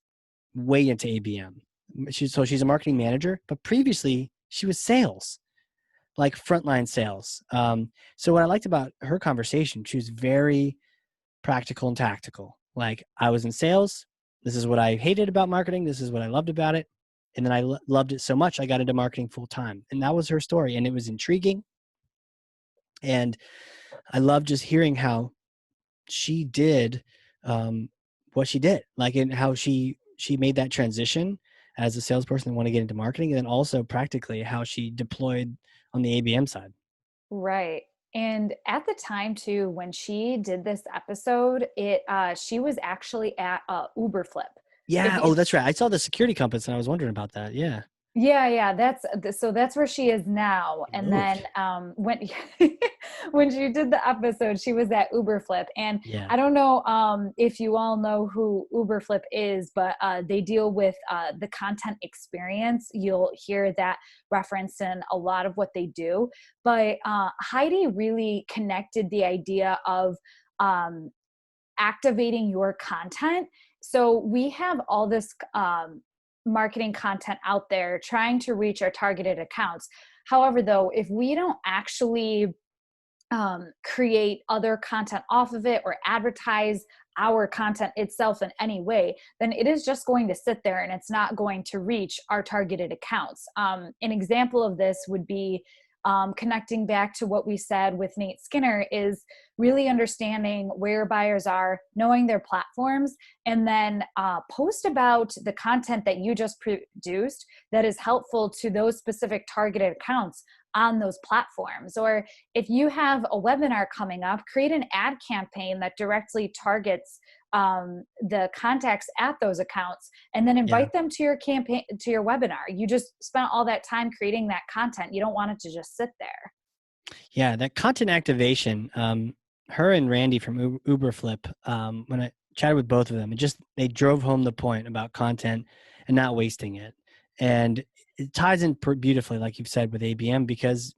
way into ABM. She's a marketing manager, but previously she was sales, like frontline sales. So what I liked about her conversation, she was very practical and tactical. Like, I was in sales. This is what I hated about marketing. This is what I loved about it. And then I loved it so much, I got into marketing full time. And that was her story. And it was intriguing. And I love just hearing how she did what she did, like, in how she made that transition as a salesperson and want to get into marketing, and then also practically how she deployed on the ABM side. Right. And at the time too, when she did this episode, she was actually at Uberflip. Yeah. If Oh, that's right. I saw the security compass and I was wondering about that. Yeah. Yeah, that's where she is now. He And then moved. when when she did the episode, she was at Uberflip. And Yeah. I don't know if you all know who Uberflip is, but they deal with the content experience. You'll hear that reference in a lot of what they do. But Heidi really connected the idea of activating your content. So we have all this marketing content out there trying to reach our targeted accounts. However, though, if we don't actually create other content off of it or advertise our content itself in any way, then it is just going to sit there and it's not going to reach our targeted accounts. An example of this would be connecting back to what we said with Nate Skinner is really understanding where buyers are, knowing their platforms, and then post about the content that you just produced that is helpful to those specific targeted accounts on those platforms. Or if you have a webinar coming up, create an ad campaign that directly targets the contacts at those accounts, and then Yeah. invite them to your campaign, to your webinar. You just spent all that time creating that content. You don't want it to just sit there. Yeah. That content activation, her and Randy from Uberflip, when I chatted with both of them, they drove home the point about content and not wasting it. And it ties in beautifully, like you've said, with ABM, because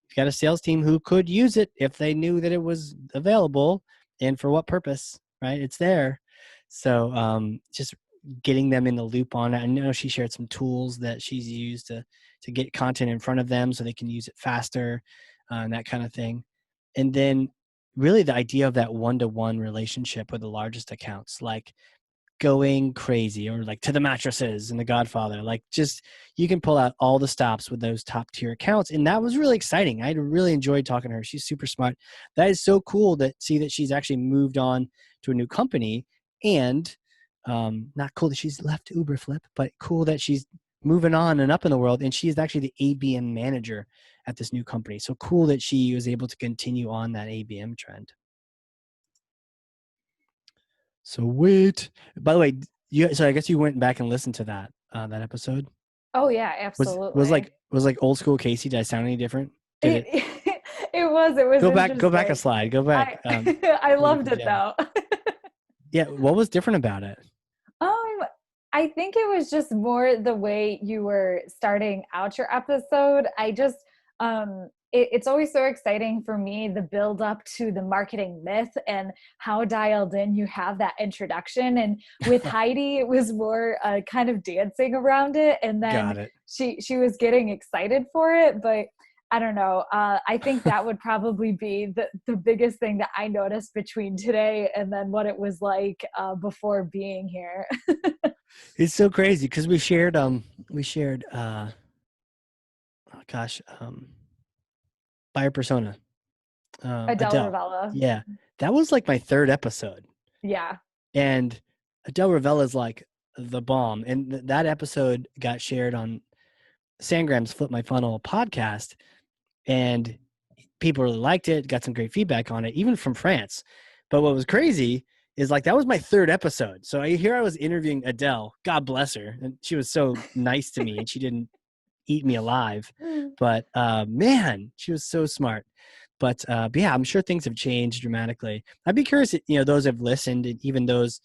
you've got a sales team who could use it if they knew that it was available and for what purpose, right? It's there. So just getting them in the loop on it. I know she shared some tools that she's used to get content in front of them so they can use it faster, and that kind of thing. And then really the idea of that one-to-one relationship with the largest accounts, like going crazy, or like to the mattresses and the Godfather, like just you can pull out all the stops with those top tier accounts. And that was really exciting. I really enjoyed talking to her. She's super smart. That is so cool to see that she's actually moved on to a new company, and not cool that she's left Uberflip, but cool that she's moving on and up in the world. And she is actually the ABM manager at this new company. So cool that she was able to continue on that ABM trend. So wait. By the way, so I guess you went back and listened to that episode. Oh yeah, absolutely. Was like old school Casey. Did I sound any different? Did it? It was Go back a interesting. slide. Go back. I loved it though. Yeah. What was different about it? Um, I think it was just more the way you were starting out your episode. It's always so exciting for me, the build up to the marketing myth and how dialed in you have that introduction. And with Heidi, it was more kind of dancing around it. And then Got it. she was getting excited for it, but I don't know. I think that would probably be the biggest thing that I noticed between today and then what it was like before being here. It's so crazy because we shared buyer persona. Adele Adele. Ravella. Yeah. That was like my third episode. Yeah. And Adele Ravella's like the bomb. And that episode got shared on Sangram's Flip My Funnel podcast. And people really liked it, got some great feedback on it, even from France. But what was crazy is like that was my third episode. So I was interviewing Adele, God bless her. And she was so nice to me and she didn't eat me alive. But man, she was so smart. But yeah, I'm sure things have changed dramatically. I'd be curious, those have listened, and even those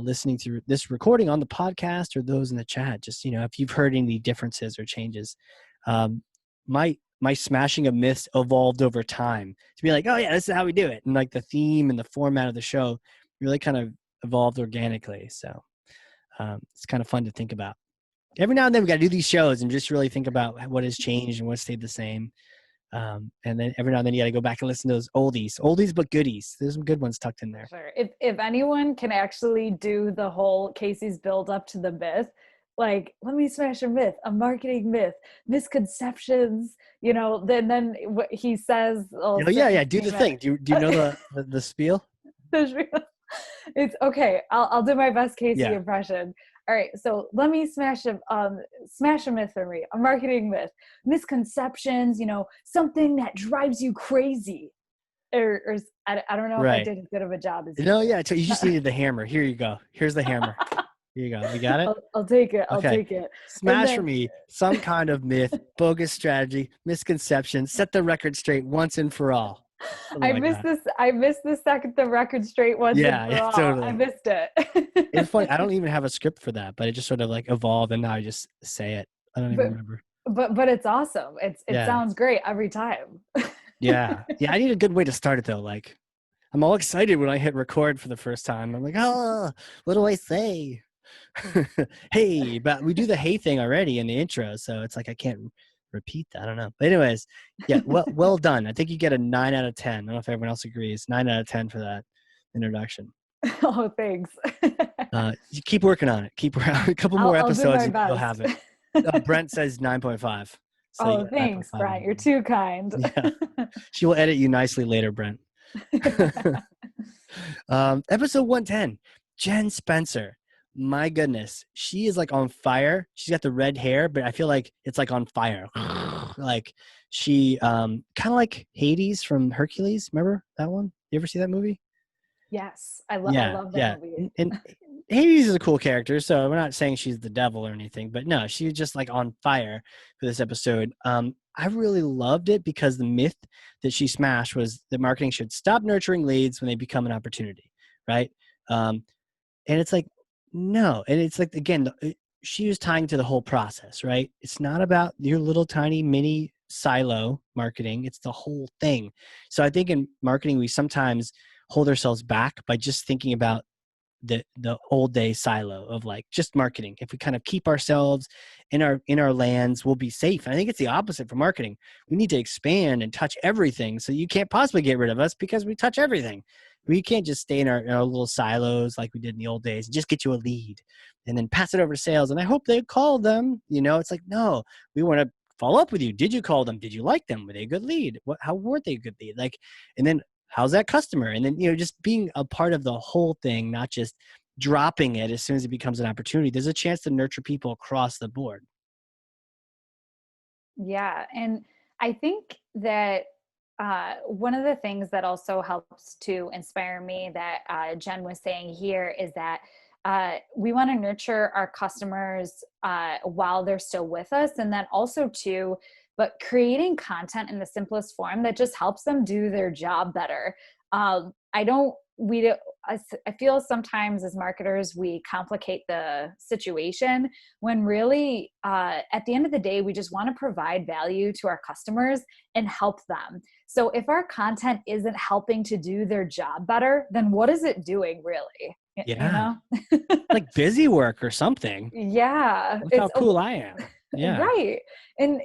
listening to this recording on the podcast or those in the chat, just, if you've heard any differences or changes. My smashing of myths evolved over time to be like, oh yeah, this is how we do it. And like the theme and the format of the show really kind of evolved organically. So it's kind of fun to think about. Every now and then we got to do these shows and just really think about what has changed and what stayed the same. And then every now and then you got to go back and listen to those oldies but goodies. There's some good ones tucked in there. Sure. If anyone can actually do the whole Casey's build up to the myth, like, let me smash a myth, a marketing myth, misconceptions, then what he says. Oh yeah. Do the thing. Do you know the spiel? It's okay. I'll do my best Casey impression. All right, so let me smash a myth for me, a marketing myth, misconceptions. Something that drives you crazy, or I don't know if I Right. did as good of a job as you No, did. yeah. You just needed the hammer. Here you go. Here's the hammer. Here you go. You got it? I'll take it. I'll Okay. take it. And Smash for then me some kind of myth, bogus strategy, misconception. Set the record straight once and for all. Something I like missed that. this. I missed the record straight once and Yeah, for yeah, all. I totally. missed It's it. funny. I don't even have a script for that, but it just sort of like evolved, and now I just say it. I don't even but remember. but it's awesome. It Yeah, sounds great every time. yeah, yeah. I need a good way to start it though. Like, I'm all excited when I hit record for the first time. I'm like, oh, what do I say? Hey, but we do the hey thing already in the intro, so it's like I can't repeat that. I don't know. But anyways, yeah, well done. I think you get a 9 out of 10. I don't know if everyone else agrees. 9 out of 10 for that introduction. Oh, thanks. You keep working on it. Keep a couple more I'll do episodes, my and you'll best. have it. Brent says 9.5. So you Oh, got thanks, 9.5 out Brian. of You're 10. too kind. Yeah. She will edit you nicely later, Brent. Episode 110, Jen Spencer. My goodness. She is like on fire. She's got the red hair, but I feel like it's like on fire. Like she kind of like Hades from Hercules. Remember that one? You ever see that movie? Yes, I Yeah, love that yeah. movie. And Hades is a cool character, so we're not saying she's the devil or anything, but no, she's just like on fire for this episode. I really loved it because the myth that she smashed was that marketing should stop nurturing leads when they become an opportunity, right? And it's like, no. And it's like, again, she was tying to the whole process, right? It's not about your little tiny mini silo marketing. It's the whole thing. So I think in marketing, we sometimes hold ourselves back by just thinking about the old day silo of like just marketing. If we kind of keep ourselves in our lands, we'll be safe. And I think it's the opposite for marketing. We need to expand and touch everything. So you can't possibly get rid of us because we touch everything. We can't just stay in our little silos like we did in the old days and just get you a lead and then pass it over to sales. And I hope they call them. It's like, no, we want to follow up with you. Did you call them? Did you like them? Were they a good lead? How were they a good lead? Like, and then how's that customer? And then, just being a part of the whole thing, not just dropping it as soon as it becomes an opportunity. There's a chance to nurture people across the board. Yeah. And I think that one of the things that also helps to inspire me that Jen was saying here is that we want to nurture our customers while they're still with us. And then also too, but creating content in the simplest form that just helps them do their job better. I feel sometimes as marketers, we complicate the situation when really, at the end of the day, we just want to provide value to our customers and help them. So if our content isn't helping to do their job better, then what is it doing really? Yeah. Like busy work or something. Yeah. Look how cool I am. Yeah. Right. And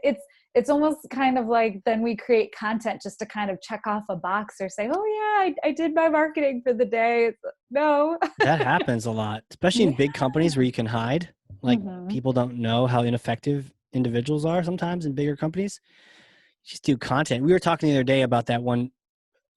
it's almost kind of like then we create content just to kind of check off a box or say, oh yeah, I did my marketing for the day. No. That happens a lot, especially in big companies where you can hide. Like people don't know how ineffective individuals are sometimes in bigger companies. Just do content. We were talking the other day about that one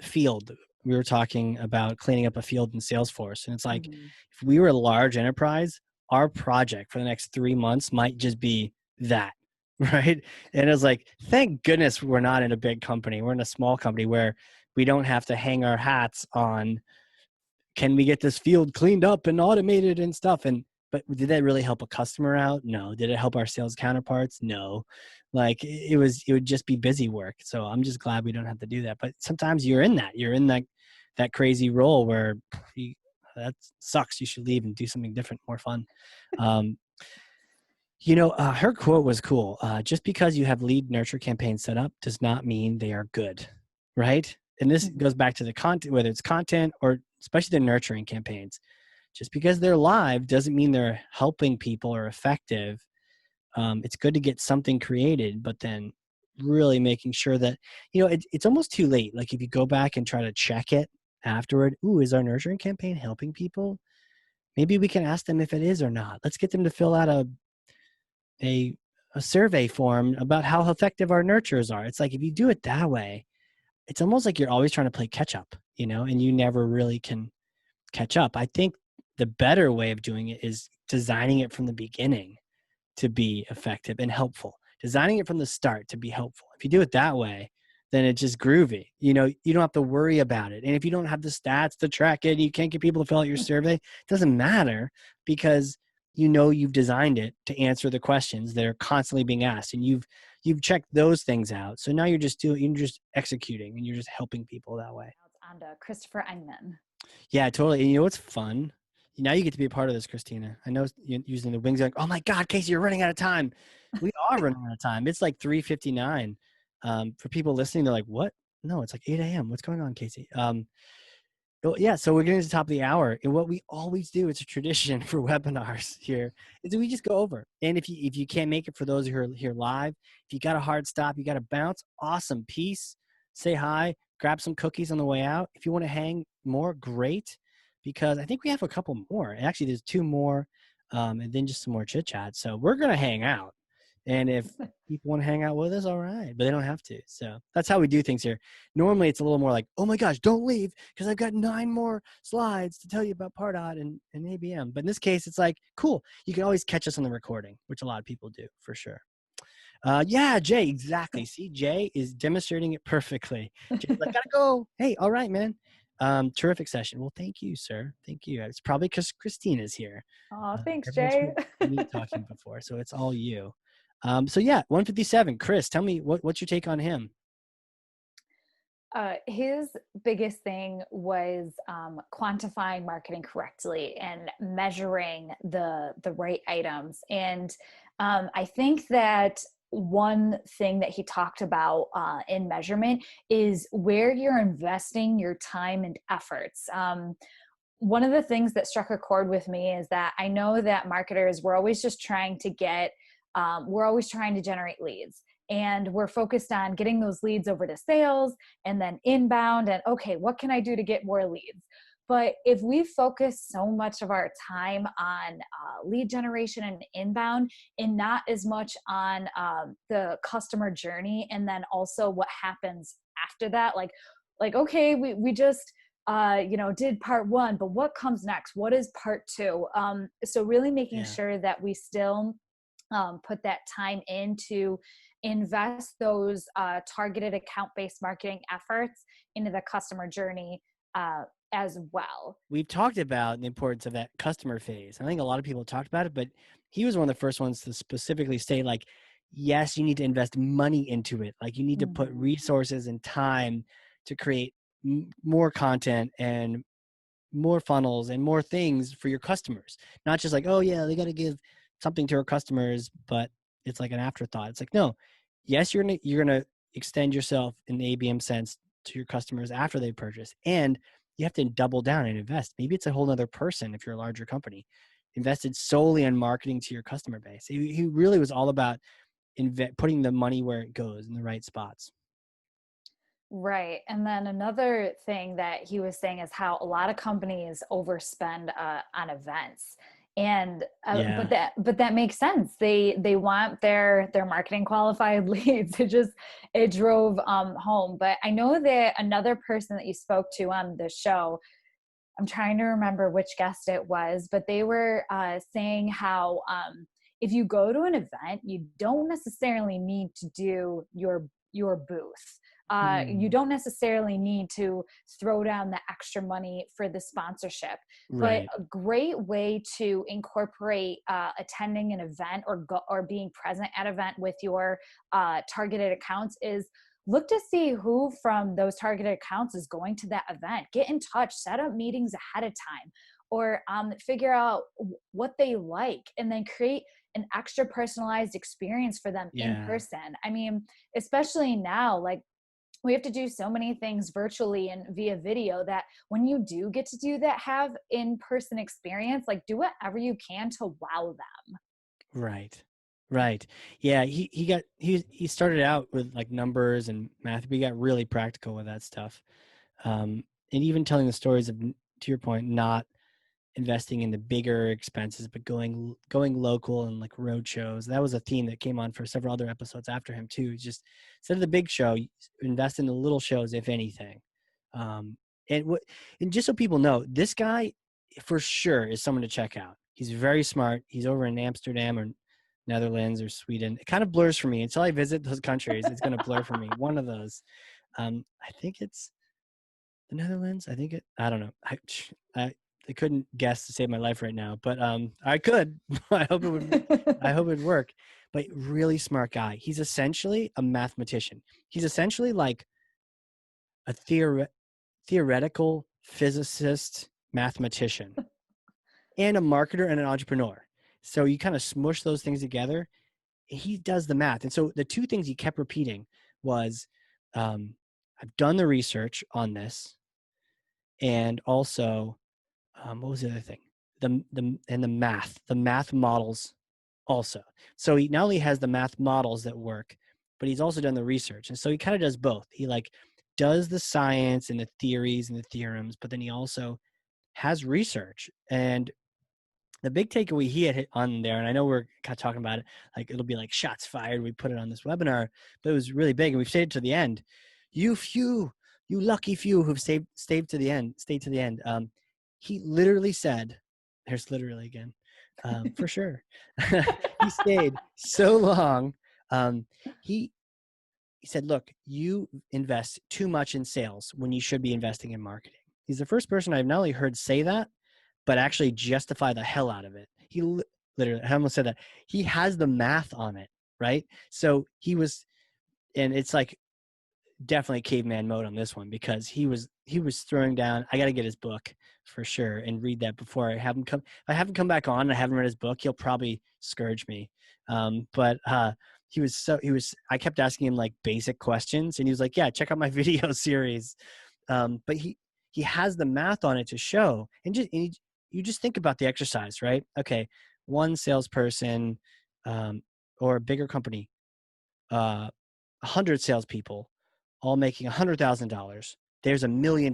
field. We were talking about cleaning up a field in Salesforce. And it's like, if we were a large enterprise, our project for the next 3 months might just be that, right? And it's like, thank goodness we're not in a big company. We're in a small company where we don't have to hang our hats on, can we get this field cleaned up and automated and stuff? But did that really help a customer out? No. Did it help our sales counterparts? No. Like it would just be busy work. So I'm just glad we don't have to do that. But sometimes you're in that crazy role where that sucks. You should leave and do something different, more fun. Her quote was cool. Just because you have lead nurture campaigns set up does not mean they are good, right? And this goes back to the content, whether it's content or especially the nurturing campaigns. Just because they're live doesn't mean they're helping people or effective. It's good to get something created, but then really making sure that, it's almost too late. Like if you go back and try to check it afterward, is our nurturing campaign helping people? Maybe we can ask them if it is or not. Let's get them to fill out a survey form about how effective our nurturers are. It's like, if you do it that way, it's almost like you're always trying to play catch up, and you never really can catch up. I think the better way of doing it is designing it from the beginning to be effective and helpful. Designing it from the start to be helpful. If you do it that way, then it's just groovy. You know, you don't have to worry about it. And if you don't have the stats to track it, you can't get people to fill out your survey, it doesn't matter, because you know you've designed it to answer the questions that are constantly being asked, and you've checked those things out. So now you're just executing, and you're just helping people that way. On to Christopher Engman. Yeah, totally. And you know what's fun? Now you get to be a part of this, Christina. I know you're using the wings, like, oh my God, Casey, you're running out of time. We are running out of time. It's like 3:59. For people listening, they're like, what? No, it's like 8 a.m. What's going on, Casey? Yeah, so we're getting to the top of the hour. And what we always do, it's a tradition for webinars here, is that we just go over. And if you can't make it, for those who are here live, if you got a hard stop, you got to bounce, awesome. Peace, say hi, grab some cookies on the way out. If you want to hang more, great, because I think we have a couple more. Actually, there's 2 more, and then just some more chit chat. So we're going to hang out. And if people want to hang out with us, all right, but they don't have to. So that's how we do things here. Normally it's a little more like, oh my gosh, don't leave, because I've got 9 more slides to tell you about Pardot and ABM. But in this case, it's like, cool. You can always catch us on the recording, which a lot of people do for sure. Yeah, Jay, exactly. See, Jay is demonstrating it perfectly. Jay's like, gotta go. Hey, all right, man. Terrific session. Well, thank you, sir. Thank you. It's probably because Christina's here. Oh, thanks, Jay. Me talking before, so it's all you. So yeah, 157. Chris, tell me what's your take on him? His biggest thing was quantifying marketing correctly and measuring the right items. And I think that one thing that he talked about in measurement is where you're investing your time and efforts. One of the things that struck a chord with me is that I know that marketers, we're always just trying to we're always trying to generate leads, and we're focused on getting those leads over to sales and then inbound, and okay, what can I do to get more leads? But if we focus so much of our time on lead generation and inbound, and not as much on the customer journey, and then also what happens after that, like okay, we just did part 1, but what comes next? What is part 2? So really making sure that we still put that time in to invest those targeted account-based marketing efforts into the customer journey as well. We've talked about the importance of that customer phase. I think a lot of people talked about it, but he was one of the first ones to specifically say, like, yes, you need to invest money into it. Like, you need to put resources and time to create more content and more funnels and more things for your customers. Not just like, oh yeah, they got to give something to our customers, but it's like an afterthought. It's like, no, yes, you're gonna extend yourself in the ABM sense to your customers after they purchase, and you have to double down and invest. Maybe it's a whole other person if you're a larger company, invested solely on marketing to your customer base. He really was all about putting the money where it goes in the right spots. Right. And then another thing that he was saying is how a lot of companies overspend on events. And but that makes sense. They want their marketing qualified leads. It drove home. But I know that another person that you spoke to on the show, I'm trying to remember which guest it was, but they were saying how if you go to an event, you don't necessarily need to do your booth. You don't necessarily need to throw down the extra money for the sponsorship, right. But a great way to incorporate attending an event or being present at an event with your targeted accounts is look to see who from those targeted accounts is going to that event. Get in touch, set up meetings ahead of time, or figure out what they like, and then create an extra personalized experience for them in person. I mean, especially now, like, we have to do so many things virtually and via video that when you do get to do that, have in-person experience, like, do whatever you can to wow them. Right. Yeah. He started out with like numbers and math. We got really practical with that stuff. And even telling the stories of, to your point, not investing in the bigger expenses, but going local and like road shows. That was a theme that came on for several other episodes after him too. Just instead of the big show, invest in the little shows, if anything. And just so people know, this guy for sure is someone to check out. He's very smart. He's over in Amsterdam or Netherlands or Sweden. It kind of blurs for me until I visit those countries. It's going to blur for me. One of those. I think it's the Netherlands. I don't know. I couldn't guess to save my life right now, but I could. I hope it'd work. But really smart guy. He's essentially a mathematician. He's essentially like a theoretical physicist mathematician and a marketer and an entrepreneur. So you kind of smush those things together. He does the math. And so the two things he kept repeating was, I've done the research on this. And also, what was the other thing? The math models also. So he not only has the math models that work, but he's also done the research. And so he kind of does both. He like does the science and the theories and the theorems, but then he also has research. And the big takeaway he had hit on there, and I know we're kind of talking about it, like it'll be like shots fired. We put it on this webinar, but it was really big, and we've stayed to the end. You lucky few who've stayed to the end. He literally said, "There's literally again, for sure." He stayed so long. He said, "Look, you invest too much in sales when you should be investing in marketing." He's the first person I've not only heard say that, but actually justify the hell out of it. He literally, I almost said that. He has the math on it, right? So he was, and it's like definitely caveman mode on this one, because he was throwing down. I got to get his book for sure and read that before I have him come. If I haven't come back on and I haven't read his book, he'll probably scourge me. But I kept asking him like basic questions, and he was like, yeah, check out my video series. But he has the math on it to show, and you just think about the exercise, right? Okay, one salesperson or a bigger company, 100 salespeople, all making $100,000. There's $1 million.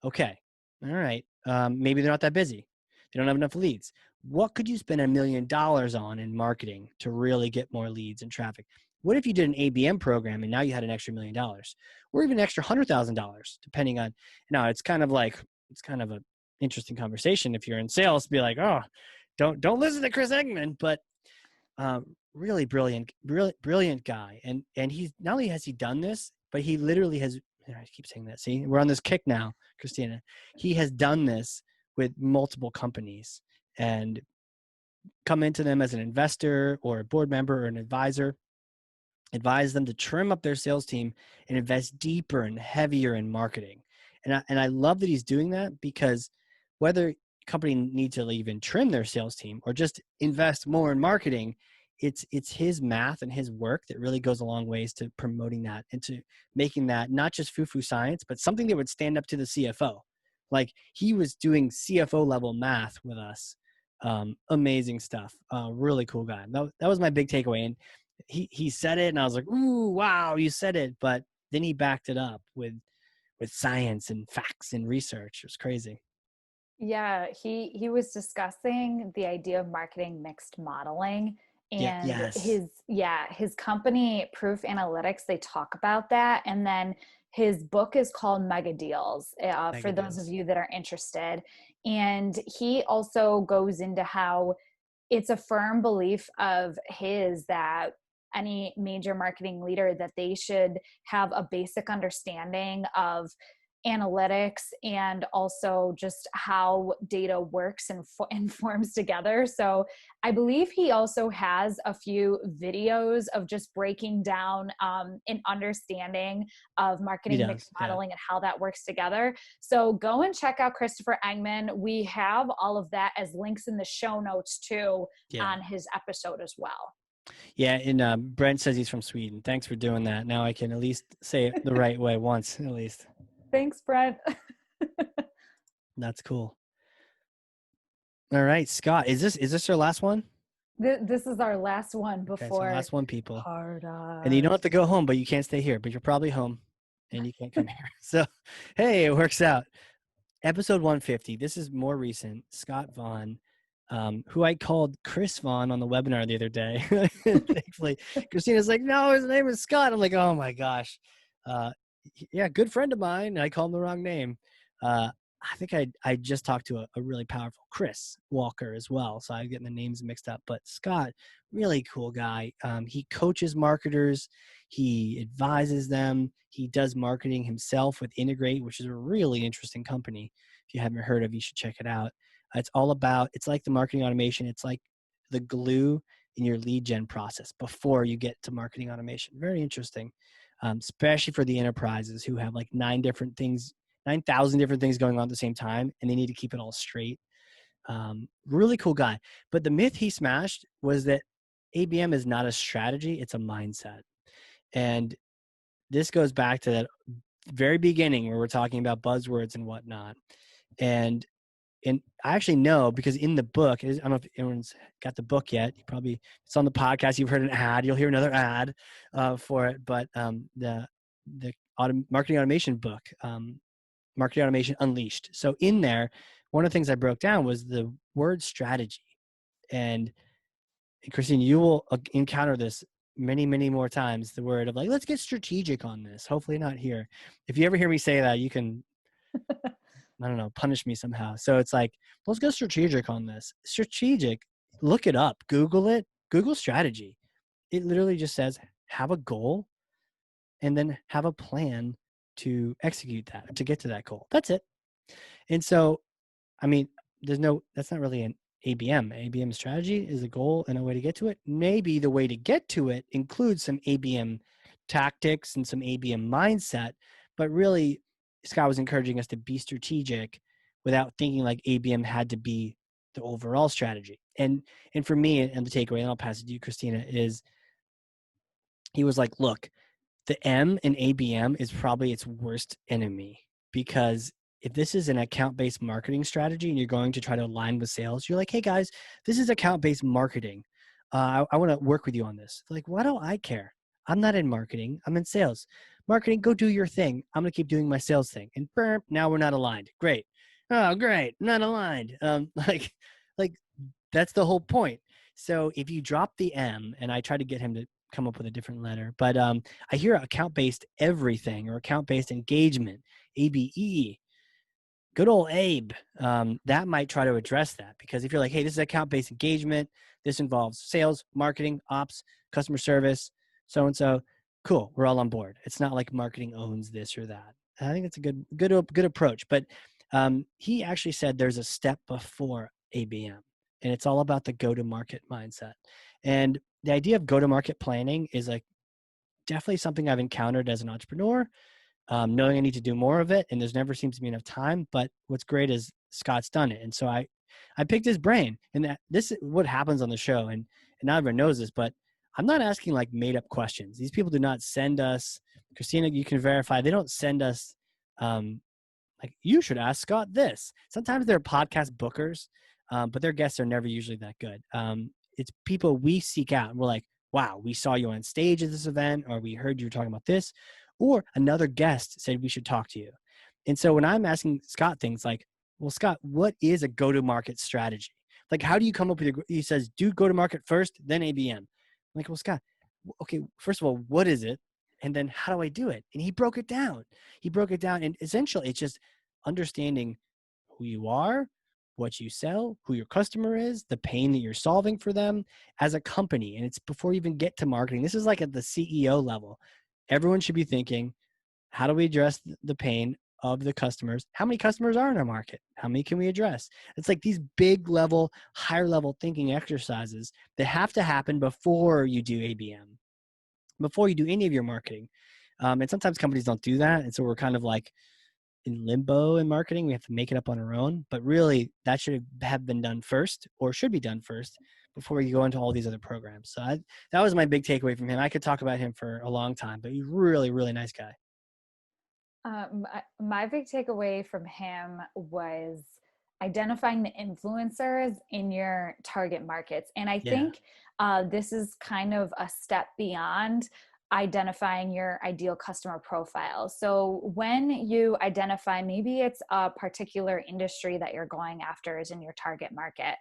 Okay, all right. Maybe they're not that busy. They don't have enough leads. What could you spend $1 million on in marketing to really get more leads and traffic? What if you did an ABM program and now you had an extra $1 million, or even an extra $100,000, depending on. Now it's kind of a interesting conversation if you're in sales to be like, oh, don't listen to Chris Eggman, but really brilliant guy. And he's not only has he done this, but he literally has. I keep saying that. See, we're on this kick now, Christina. He has done this with multiple companies and come into them as an investor or a board member or an advisor, advise them to trim up their sales team and invest deeper and heavier in marketing. And I love that he's doing that, because whether company need to even trim their sales team or just invest more in marketing, it's his math and his work that really goes a long ways to promoting that and to making that not just foo-foo science, but something that would stand up to the CFO. Like he was doing CFO level math with us. Amazing stuff. Really cool guy. That was my big takeaway. And he said it and I was like, ooh, wow, you said it. But then he backed it up with science and facts and research. It was crazy. Yeah, he was discussing the idea of marketing mixed modeling, Yeah. and Yes. his company Proof Analytics, they talk about that. And then his book is called Mega Deals, Mega for those of deals. you that are interested. And he also goes into how it's a firm belief of his that any major marketing leader, that they should have a basic understanding of analytics and also just how data works and informs together. So I believe he also has a few videos of just breaking down an understanding of He marketing mix does. Yeah. modeling and how that works together. So go and check out Christopher Eggman. We have all of that as links in the show notes too, Yeah. on his episode as well. Yeah. And Brent says he's from Sweden. Thanks for doing that. Now I can at least say it the right way once, at least. Thanks, Brent. That's cool. All right, Scott, is this our last one? This is our last one Okay, so before last one, people. hard And you don't on. have to go home, but you can't stay here, but you're probably home and you can't come here. So, hey, it works out. Episode 150. This is more recent. Scott Vaughn, who I called Chris Vaughn on the webinar the other day. Thankfully, Christina's like, no, his name is Scott. I'm like, oh my gosh. Yeah, good friend of mine. I called him the wrong name. I think I just talked to a really powerful Chris Walker as well. So I'm getting the names mixed up. But Scott, really cool guy. He coaches marketers. He advises them. He does marketing himself with Integrate, which is a really interesting company. If you haven't heard of, you should check it out. It's like the marketing automation. It's like the glue in your lead gen process before you get to marketing automation. Very interesting, especially for the enterprises who have like 9,000 different things going on at the same time, and they need to keep it all straight. Really cool guy. But the myth he smashed was that ABM is not a strategy, it's a mindset. And this goes back to that very beginning where we're talking about buzzwords and whatnot. And I actually know because in the book, I don't know if everyone's got the book yet. It's on the podcast. You've heard an ad. You'll hear another ad for it. But the marketing automation book, Marketing Automation Unleashed. So in there, one of the things I broke down was the word strategy. And Christine, you will encounter this many, many more times, the word of like, let's get strategic on this. Hopefully not here. If you ever hear me say that, you can, I don't know, punish me somehow. So it's like, let's go strategic on this. Strategic, look it up, Google it, Google strategy. It literally just says, have a goal and then have a plan to execute that, to get to that goal. That's it. And so, I mean, that's not really an ABM. ABM strategy is a goal and a way to get to it. Maybe the way to get to it includes some ABM tactics and some ABM mindset, but really, Scott was encouraging us to be strategic without thinking like ABM had to be the overall strategy. And for me, and the takeaway, and I'll pass it to you, Christina, is he was like, look, the M in ABM is probably its worst enemy, because if this is an account-based marketing strategy and you're going to try to align with sales, you're like, hey guys, this is account-based marketing. I want to work with you on this. Like, why do I care? I'm not in marketing. I'm in sales. Marketing, go do your thing. I'm going to keep doing my sales thing. And burp, now we're not aligned. Great. Oh, great. Not aligned. Like that's the whole point. So if you drop the M, and I try to get him to come up with a different letter, but I hear account-based everything or account-based engagement, ABE. Good old Abe, that might try to address that, because if you're like, hey, this is account-based engagement, this involves sales, marketing, ops, customer service, so-and-so, cool, we're all on board. It's not like marketing owns this or that. I think it's a good approach. But he actually said there's a step before ABM, and it's all about the go-to-market mindset. And the idea of go-to-market planning is like definitely something I've encountered as an entrepreneur, knowing I need to do more of it, and there's never seems to be enough time. But what's great is Scott's done it, and so I picked his brain. And that this is what happens on the show, and not everyone knows this, but I'm not asking like made up questions. These people do not send us, Christina, you can verify, they don't send us like, you should ask Scott this. Sometimes they're podcast bookers, but their guests are never usually that good. It's people we seek out, and we're like, wow, we saw you on stage at this event, or we heard you were talking about this, or another guest said we should talk to you. And so when I'm asking Scott things like, well, Scott, what is a go-to-market strategy? Like, how do you come up with he says, do go-to-market first, then ABM. I'm like, well, Scott, okay, first of all, what is it? And then how do I do it? And he broke it down. And essentially it's just understanding who you are, what you sell, who your customer is, the pain that you're solving for them as a company. And it's before you even get to marketing. This is like at the CEO level. Everyone should be thinking, how do we address the pain of the customers? How many customers are in our market? How many can we address? It's like these big level, higher level thinking exercises that have to happen before you do ABM, before you do any of your marketing. And sometimes companies don't do that. And so we're kind of like in limbo in marketing. We have to make it up on our own. But really, that should have been done first, or should be done first, before you go into all these other programs. So that was my big takeaway from him. I could talk about him for a long time, but he's really, really nice guy. My big takeaway from him was identifying the influencers in your target markets. And I think this is kind of a step beyond identifying your ideal customer profile. So when you identify, maybe it's a particular industry that you're going after is in your target market.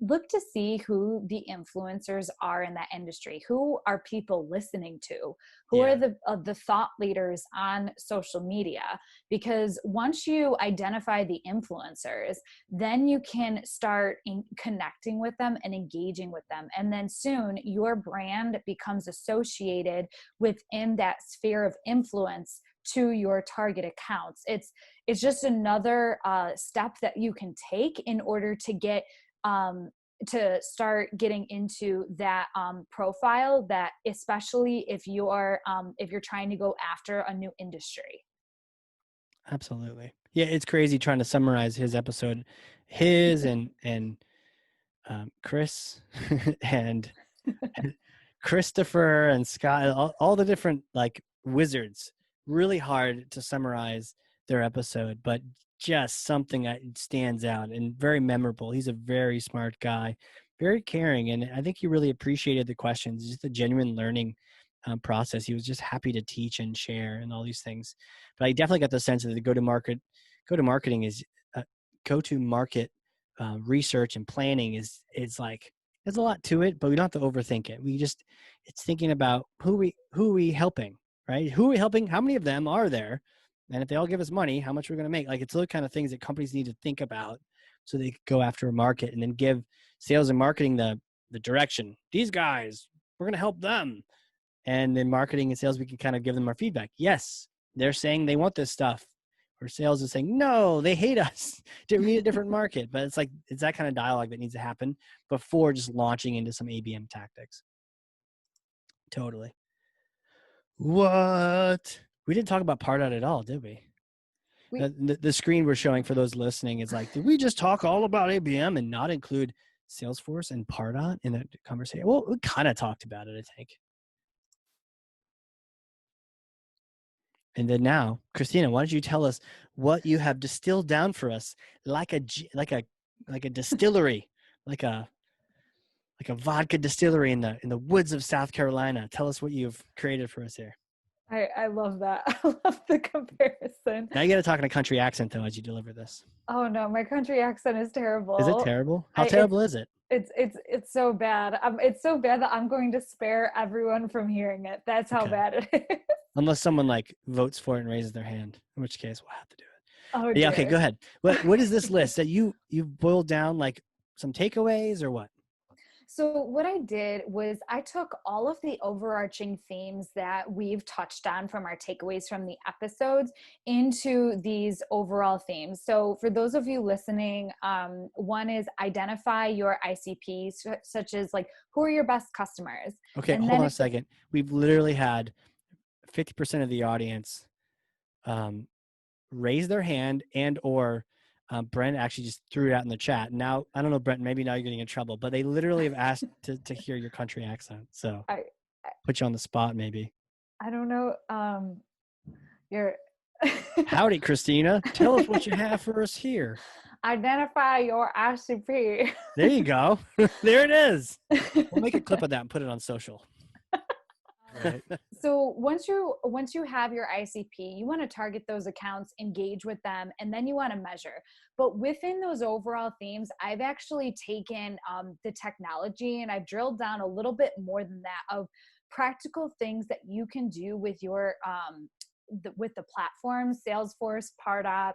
look to see who the influencers are in that industry. Who are people listening to? Who are the thought leaders on social media? Because once you identify the influencers, then you can start connecting with them and engaging with them. And then soon your brand becomes associated within that sphere of influence to your target accounts. It's just another step that you can take in order to get to start getting into that profile, that especially if you're trying to go after a new industry. Absolutely. Yeah, it's crazy trying to summarize his episode, his and Chris and Christopher and Scott, all the different like wizards. Really hard to summarize their episode, but just something that stands out and very memorable. He's a very smart guy, very caring, and I think he really appreciated the questions, just the genuine learning process. He was just happy to teach and share and all these things. But I definitely got the sense that the go-to-market research and planning is like, there's a lot to it, but we don't have to overthink it. It's thinking about who we helping, right? Who are we helping? How many of them are there? And if they all give us money, how much we're going to make? Like, it's those kind of things that companies need to think about so they can go after a market and then give sales and marketing the direction. These guys, we're going to help them. And then marketing and sales, we can kind of give them our feedback. Yes, they're saying they want this stuff. Or sales is saying, no, they hate us. We need a different market. But it's that kind of dialogue that needs to happen before just launching into some ABM tactics. Totally. What? We didn't talk about Pardot at all, did we? The screen we're showing for those listening is like, did we just talk all about ABM and not include Salesforce and Pardot in the conversation? Well, we kind of talked about it, I think. And then now, Christina, why don't you tell us what you have distilled down for us, like a distillery, like a vodka distillery in the woods of South Carolina. Tell us what you've created for us here. I love that. I love the comparison. Now you got to talk in a country accent though as you deliver this. Oh no, my country accent is terrible. Is it terrible? How terrible is it? It's so bad. It's so bad that I'm going to spare everyone from hearing it. That's how bad it is. Unless someone like votes for it and raises their hand, in which case we'll have to do it. Oh, yeah. Okay, go ahead. What is this list that you've boiled down, like some takeaways or what? So what I did was I took all of the overarching themes that we've touched on from our takeaways from the episodes into these overall themes. So for those of you listening, one is identify your ICPs, such as like, who are your best customers? Okay, hold on a second. We've literally had 50% of the audience raise their hand and or Brent actually just threw it out in the chat. Now, I don't know, Brent, maybe now you're getting in trouble, but they literally have asked to hear your country accent. So I put you on the spot, maybe. I don't know. You're Howdy, Christina. Tell us what you have for us here. Identify your ICP. There you go. There it is. We'll make a clip of that and put it on social. Right. So once you have your ICP, you want to target those accounts, engage with them, and then you want to measure. But within those overall themes, I've actually taken the technology and I've drilled down a little bit more than that of practical things that you can do with your with the platform, Salesforce, Pardot,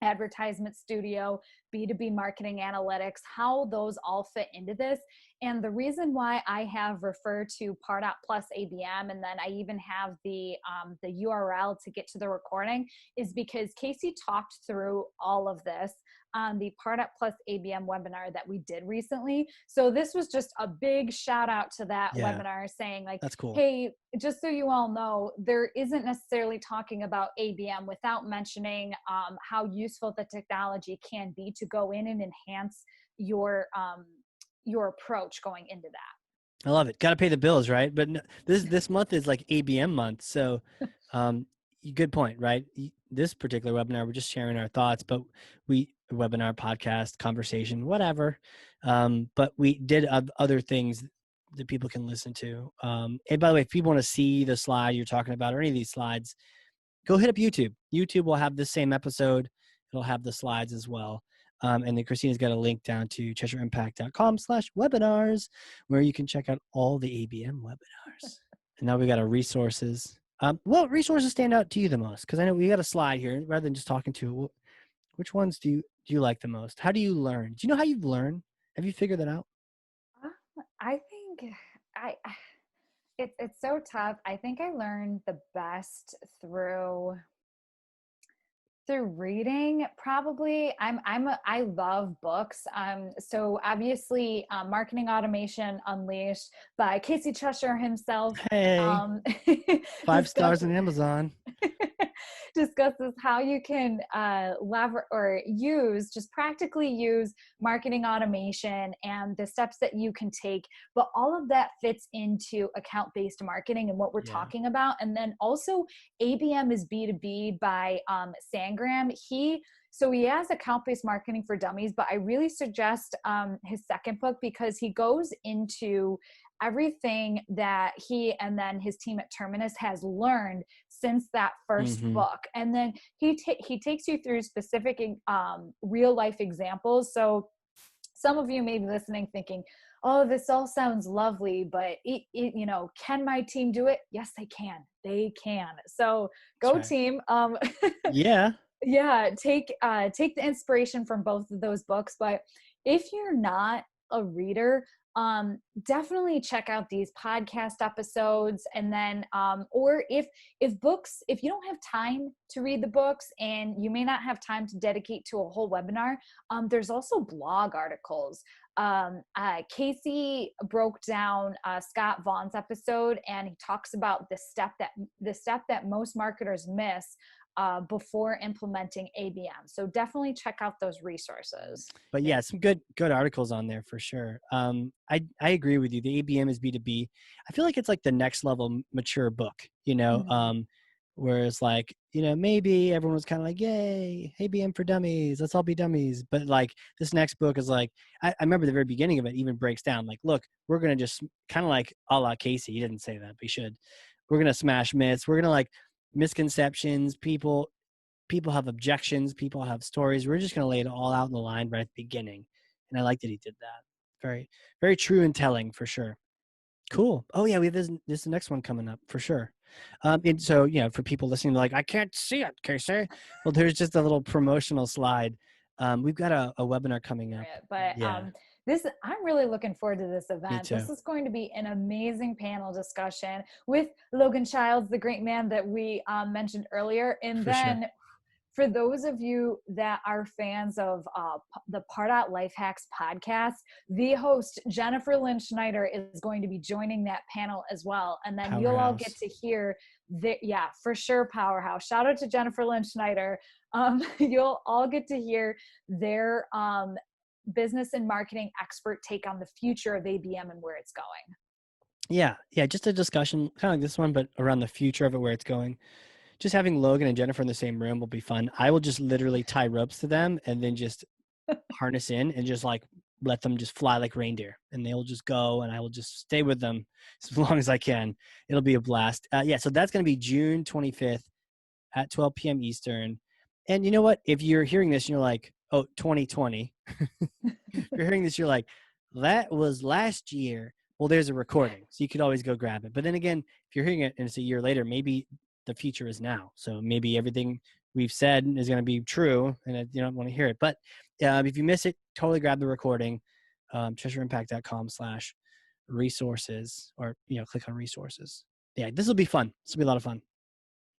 Advertisement Studio, B2B marketing analytics, how those all fit into this. And the reason why I have referred to Pardot plus ABM, and then I even have the URL to get to the recording, is because Casey talked through all of this on the Pardot plus ABM webinar that we did recently. So this was just a big shout out to that webinar, saying like, that's cool. Hey, just so you all know, there isn't necessarily talking about ABM without mentioning how useful the technology can be to go in and enhance your approach going into that. I love it. Got to pay the bills, right? But this month is like ABM month. So good point, right? This particular webinar, we're just sharing our thoughts, but webinar, podcast, conversation, whatever. But we did other things that people can listen to. And by the way, if people want to see the slide you're talking about or any of these slides, go hit up YouTube. YouTube will have the same episode. It'll have the slides as well. And then Christina's got a link down to CheshireImpact.com/webinars, where you can check out all the ABM webinars. And now we got our resources. What resources stand out to you the most? Because I know we got a slide here. Rather than just talking to, which ones do you like the most? How do you learn? Do you know how you learn? Have you figured that out? I think I it's so tough. I think I learned the best through reading. Probably I love books. So obviously Marketing Automation Unleashed by Casey Cheshire himself. Hey, 5 stars on Amazon. Discusses how you can lever or just practically use marketing automation and the steps that you can take. But all of that fits into account-based marketing and what we're talking about. And then also ABM is B2B by Sangram. He has account-based marketing for dummies, but I really suggest his second book because he goes into everything that he and then his team at Terminus has learned since that first book. And then he takes you through specific real life examples. So some of you may be listening thinking, oh, this all sounds lovely, but can my team do it? Yes, they can. They can. So go team. Yeah. Yeah. Take the inspiration from both of those books. But if you're not a reader, definitely check out these podcast episodes. And then, or if you don't have time to read the books and you may not have time to dedicate to a whole webinar, there's also blog articles. Casey broke down Scott Vaughn's episode, and he talks about the step that most marketers miss before implementing ABM. So definitely check out those resources. But yeah, some good articles on there for sure. I agree with you. The ABM is B2B. I feel like it's like the next level mature book, whereas like, maybe everyone was kind of like, yay, ABM for dummies. Let's all be dummies. But like this next book is like, I remember the very beginning of it even breaks down like, look, we're going to just kind of like a la Casey. He didn't say that, but he should. We're going to smash myths. We're going to like misconceptions. People have objections. People have stories. We're just going to lay it all out in the line right at the beginning. And I like that he did that. Very, very true and telling for sure. Cool. Oh yeah, we have this next one coming up for sure. And so, for people listening, they're like, I can't see it, Casey. Well, there's just a little promotional slide. We've got a webinar coming up. But I'm really looking forward to this event. This is going to be an amazing panel discussion with Logan Childs, the great man that we mentioned earlier. And for those of you that are fans of the Pardot Life Hacks podcast, the host, Jennifer Lynn Schneider, is going to be joining that panel as well. And then you'll all get to hear for sure, powerhouse. Shout out to Jennifer Lynn Schneider. You'll all get to hear their business and marketing expert take on the future of ABM and where it's going. Yeah. Just a discussion, kind of like this one, but around the future of it, where it's going. Just having Logan and Jennifer in the same room will be fun. I will just literally tie ropes to them and then just harness in and just like let them just fly like reindeer, and they'll just go and I will just stay with them as long as I can. It'll be a blast. So that's going to be June 25th at 12 p.m. Eastern. And you know what? If you're hearing this and you're like, oh, 2020, if you're hearing this, you're like, that was last year. Well, there's a recording, so you could always go grab it. But then again, if you're hearing it and it's a year later, maybe the future is now. So maybe everything we've said is going to be true and you don't want to hear it. But if you miss it, totally grab the recording, CheshireImpact.com/resources, or, click on resources. Yeah, this will be fun. This will be a lot of fun.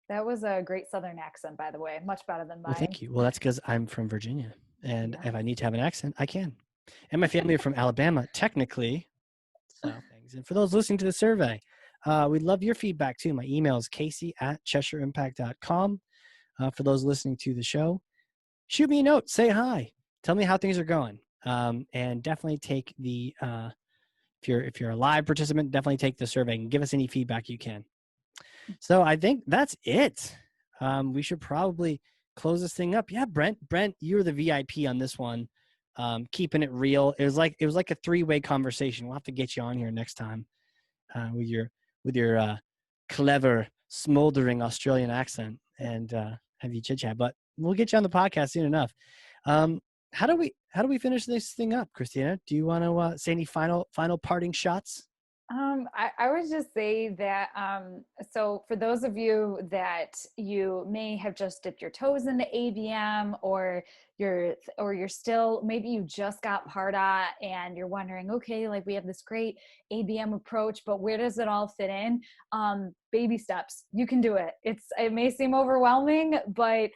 That was a great Southern accent, by the way. Much better than mine. Well, thank you. Well, that's because I'm from Virginia. And if I need to have an accent, I can. And my family are from Alabama, technically. So things. And for those listening to the survey, we'd love your feedback too. My email is casey@CheshireImpact.com. For those listening to the show, shoot me a note. Say hi. Tell me how things are going. And definitely take the if you're a live participant, definitely take the survey and give us any feedback you can. So I think that's it. We should probably close this thing up. Yeah, Brent, you're the VIP on this one. Keeping it real. It was like a three-way conversation. We'll have to get you on here next time with your clever, smoldering Australian accent and have you chit chat. But we'll get you on the podcast soon enough. How how do we finish this thing up, Christina? Do you want to say any final parting shots? I would just say that, so for those of you that you may have just dipped your toes into ABM, or you're still, maybe you just got Parda and you're wondering, okay, like we have this great ABM approach, but where does it all fit in? Baby steps, you can do it. It may seem overwhelming, but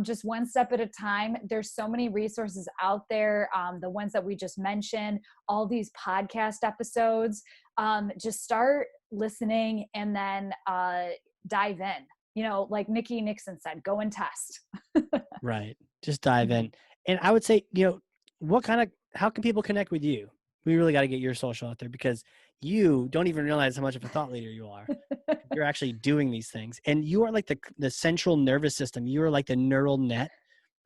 just one step at a time. There's so many resources out there. The ones that we just mentioned, all these podcast episodes, just start listening and then dive in. Like Nikki Nixon said, go and test. Right. Just dive in. And I would say, how can people connect with you? We really got to get your social out there, because you don't even realize how much of a thought leader you are. You're actually doing these things, and you are like the central nervous system. You are like the neural net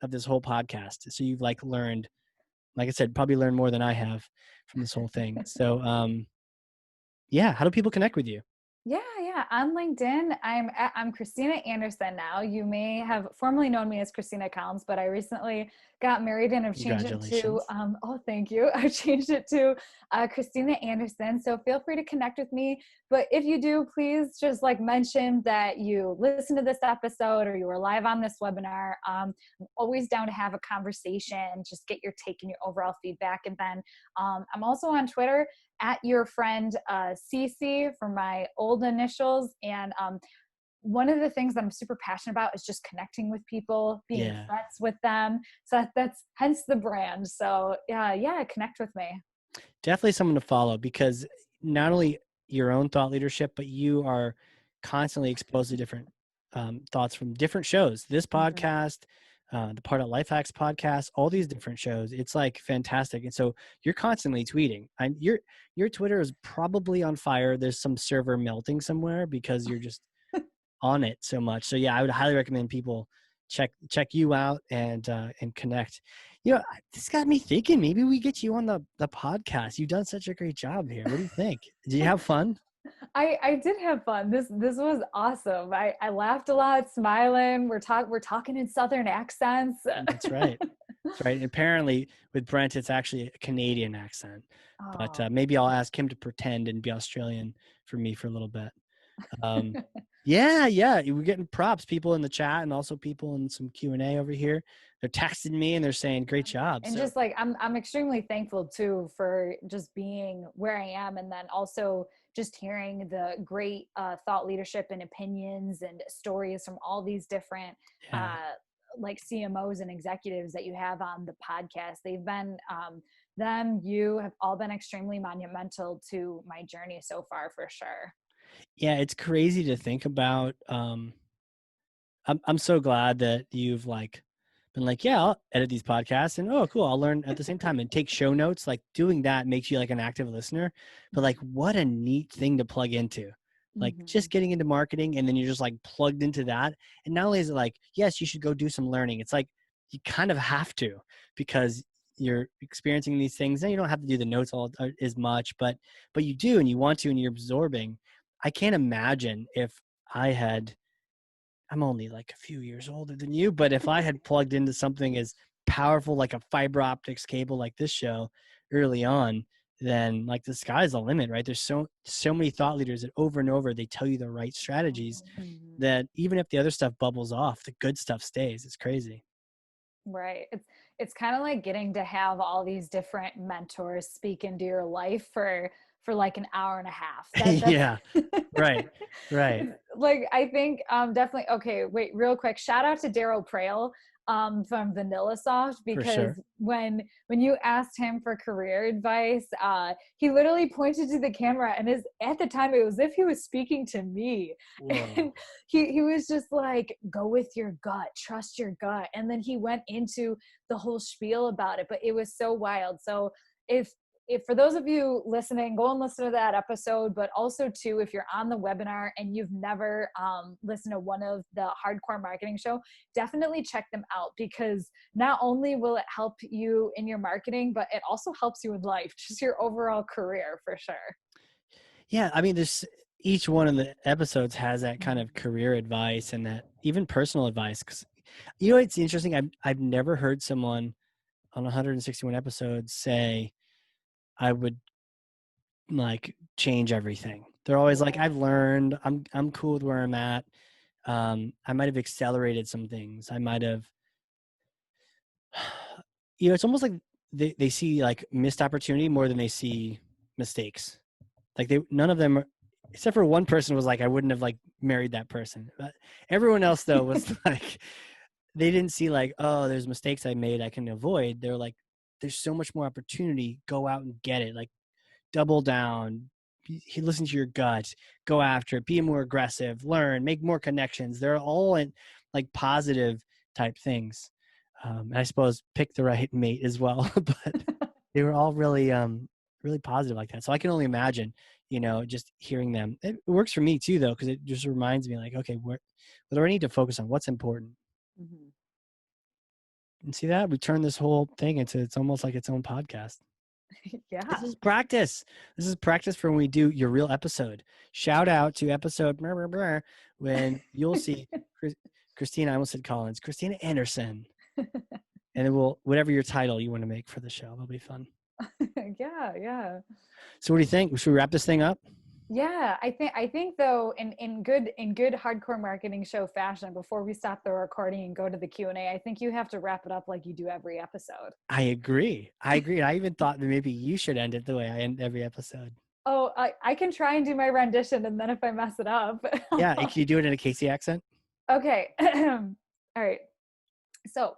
of this whole podcast. So you've learned, like I said, probably learned more than I have from this whole thing. So, how do people connect with you? Yeah. On LinkedIn, I'm Christina Anderson now. You may have formerly known me as Christina Collins, but I recently got married and I've changed it to, thank you. I've changed it to Christina Anderson. So feel free to connect with me. But if you do, please just mention that you listened to this episode or you were live on this webinar. I'm always down to have a conversation, just get your take and your overall feedback. And then I'm also on Twitter at your friend CC for my old initials. And one of the things that I'm super passionate about is just connecting with people, being friends with them. So that's hence the brand. So connect with me. Definitely someone to follow, because not only your own thought leadership, but you are constantly exposed to different thoughts from different shows. This podcast, the Part of Life Hacks podcast, all these different shows. It's fantastic. And so you're constantly tweeting. Your Twitter is probably on fire. There's some server melting somewhere because you're just on it so much. So I would highly recommend people check you out and connect. This got me thinking, maybe we get you on the podcast. You've done such a great job here. What do you think? Did you have fun? I did have fun. This was awesome. I laughed a lot, smiling. We're talking in Southern accents. That's right. That's right. Apparently with Brent, it's actually a Canadian accent, but maybe I'll ask him to pretend and be Australian for me for a little bit. We're getting props, people in the chat and also people in some Q&A over here. They're texting me and they're saying great job. And just I'm extremely thankful too for just being where I am, and then also just hearing the great thought leadership and opinions and stories from all these different CMOs and executives that you have on the podcast. They've been you have all been extremely monumental to my journey so far, for sure. Yeah, it's crazy to think about. I'm so glad that you've been I'll edit these podcasts and cool, I'll learn at the same time and take show notes. Doing that makes you an active listener. But what a neat thing to plug into. Just getting into marketing, and then you're just plugged into that. And not only is it yes, you should go do some learning. It's you kind of have to, because you're experiencing these things, and you don't have to do the notes all as much, but you do, and you want to, and you're absorbing. I can't imagine if I'm only a few years older than you, but if I had plugged into something as powerful like a fiber optics cable like this show early on, then the sky's the limit, right? There's so many thought leaders that over and over, they tell you the right strategies, that even if the other stuff bubbles off, the good stuff stays. It's crazy. Right. It's kind of like getting to have all these different mentors speak into your life for an hour and a half. Yeah. Right. I think definitely. Okay, wait, real quick. Shout out to Darryl Praill from Vanilla Soft, because when you asked him for career advice, he literally pointed to the camera, and at the time it was as if he was speaking to me. And he was just go with your gut, trust your gut. And then he went into the whole spiel about it, but it was so wild. So if for those of you listening, go and listen to that episode, but also too, if you're on the webinar and you've never listened to one of the Hardcore Marketing Show, definitely check them out, because not only will it help you in your marketing, but it also helps you in life, just your overall career, for sure. Yeah. I mean, each one of the episodes has that kind of career advice and that even personal advice. 'Cause it's interesting. I've never heard someone on 161 episodes say I would like change everything. They're always like, I've learned, I'm cool with where I'm at. I might have accelerated some things. I might have, it's almost like they see like missed opportunity more than they see mistakes. Like none of them, except for one person was like, I wouldn't have like married that person. But everyone else though was like, they didn't see like, oh, there's mistakes I made I can avoid. They're like, there's so much more opportunity. Go out and get it. Like double down, listen to your gut, go after it, be more aggressive, learn, make more connections. They're all in like positive type things. And I suppose pick the right mate as well, but they were all really, really positive like that. So I can only imagine, just hearing them. It works for me too, though, because it just reminds me like, okay, what do I need to focus on? What's important? Mm-hmm. And see that we turn this whole thing into, it's almost like its own podcast. Yeah. This is practice. This is practice for when we do your real episode. Shout out to episode when you'll see Christina, I almost said Collins, Christina Anderson. And it will, whatever your title you want to make for the show, it'll be fun. Yeah. So what do you think? Should we wrap this thing up? Yeah, I think though, in good hardcore marketing show fashion, before we stop the recording and go to the Q&A, I think you have to wrap it up like you do every episode. I agree. I even thought that maybe you should end it the way I end every episode. Oh, I can try and do my rendition, and then if I mess it up. Yeah, can you do it in a Casey accent? Okay. All right. So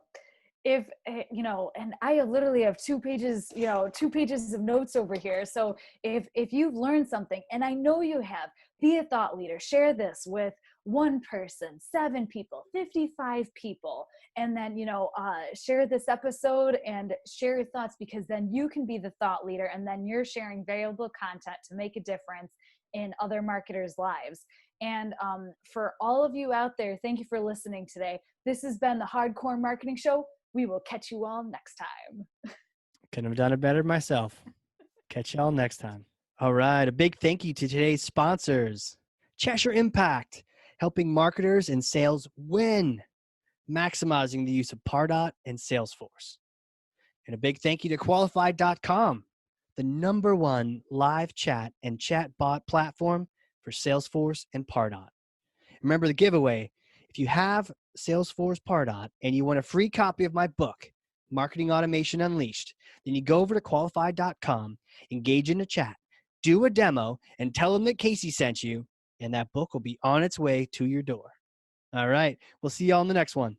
if, and I literally have 2 pages, 2 pages of notes over here. So if you've learned something, and I know you have, be a thought leader, share this with 1 person, 7 people, 55 people, and then, share this episode and share your thoughts, because then you can be the thought leader, and then you're sharing valuable content to make a difference in other marketers' lives. And for all of you out there, thank you for listening today. This has been the Hardcore Marketing Show. We will catch you all next time. Couldn't have done it better myself. Catch y'all next time. All right. A big thank you to today's sponsors. Cheshire Impact, helping marketers and sales win, maximizing the use of Pardot and Salesforce. And a big thank you to Qualified.com, the #1 live chat and chatbot platform for Salesforce and Pardot. Remember the giveaway. If you have Salesforce Pardot and you want a free copy of my book, Marketing Automation Unleashed, then you go over to Qualified.com, engage in a chat, do a demo, and tell them that Casey sent you, and that book will be on its way to your door. All right. We'll see you all in the next one.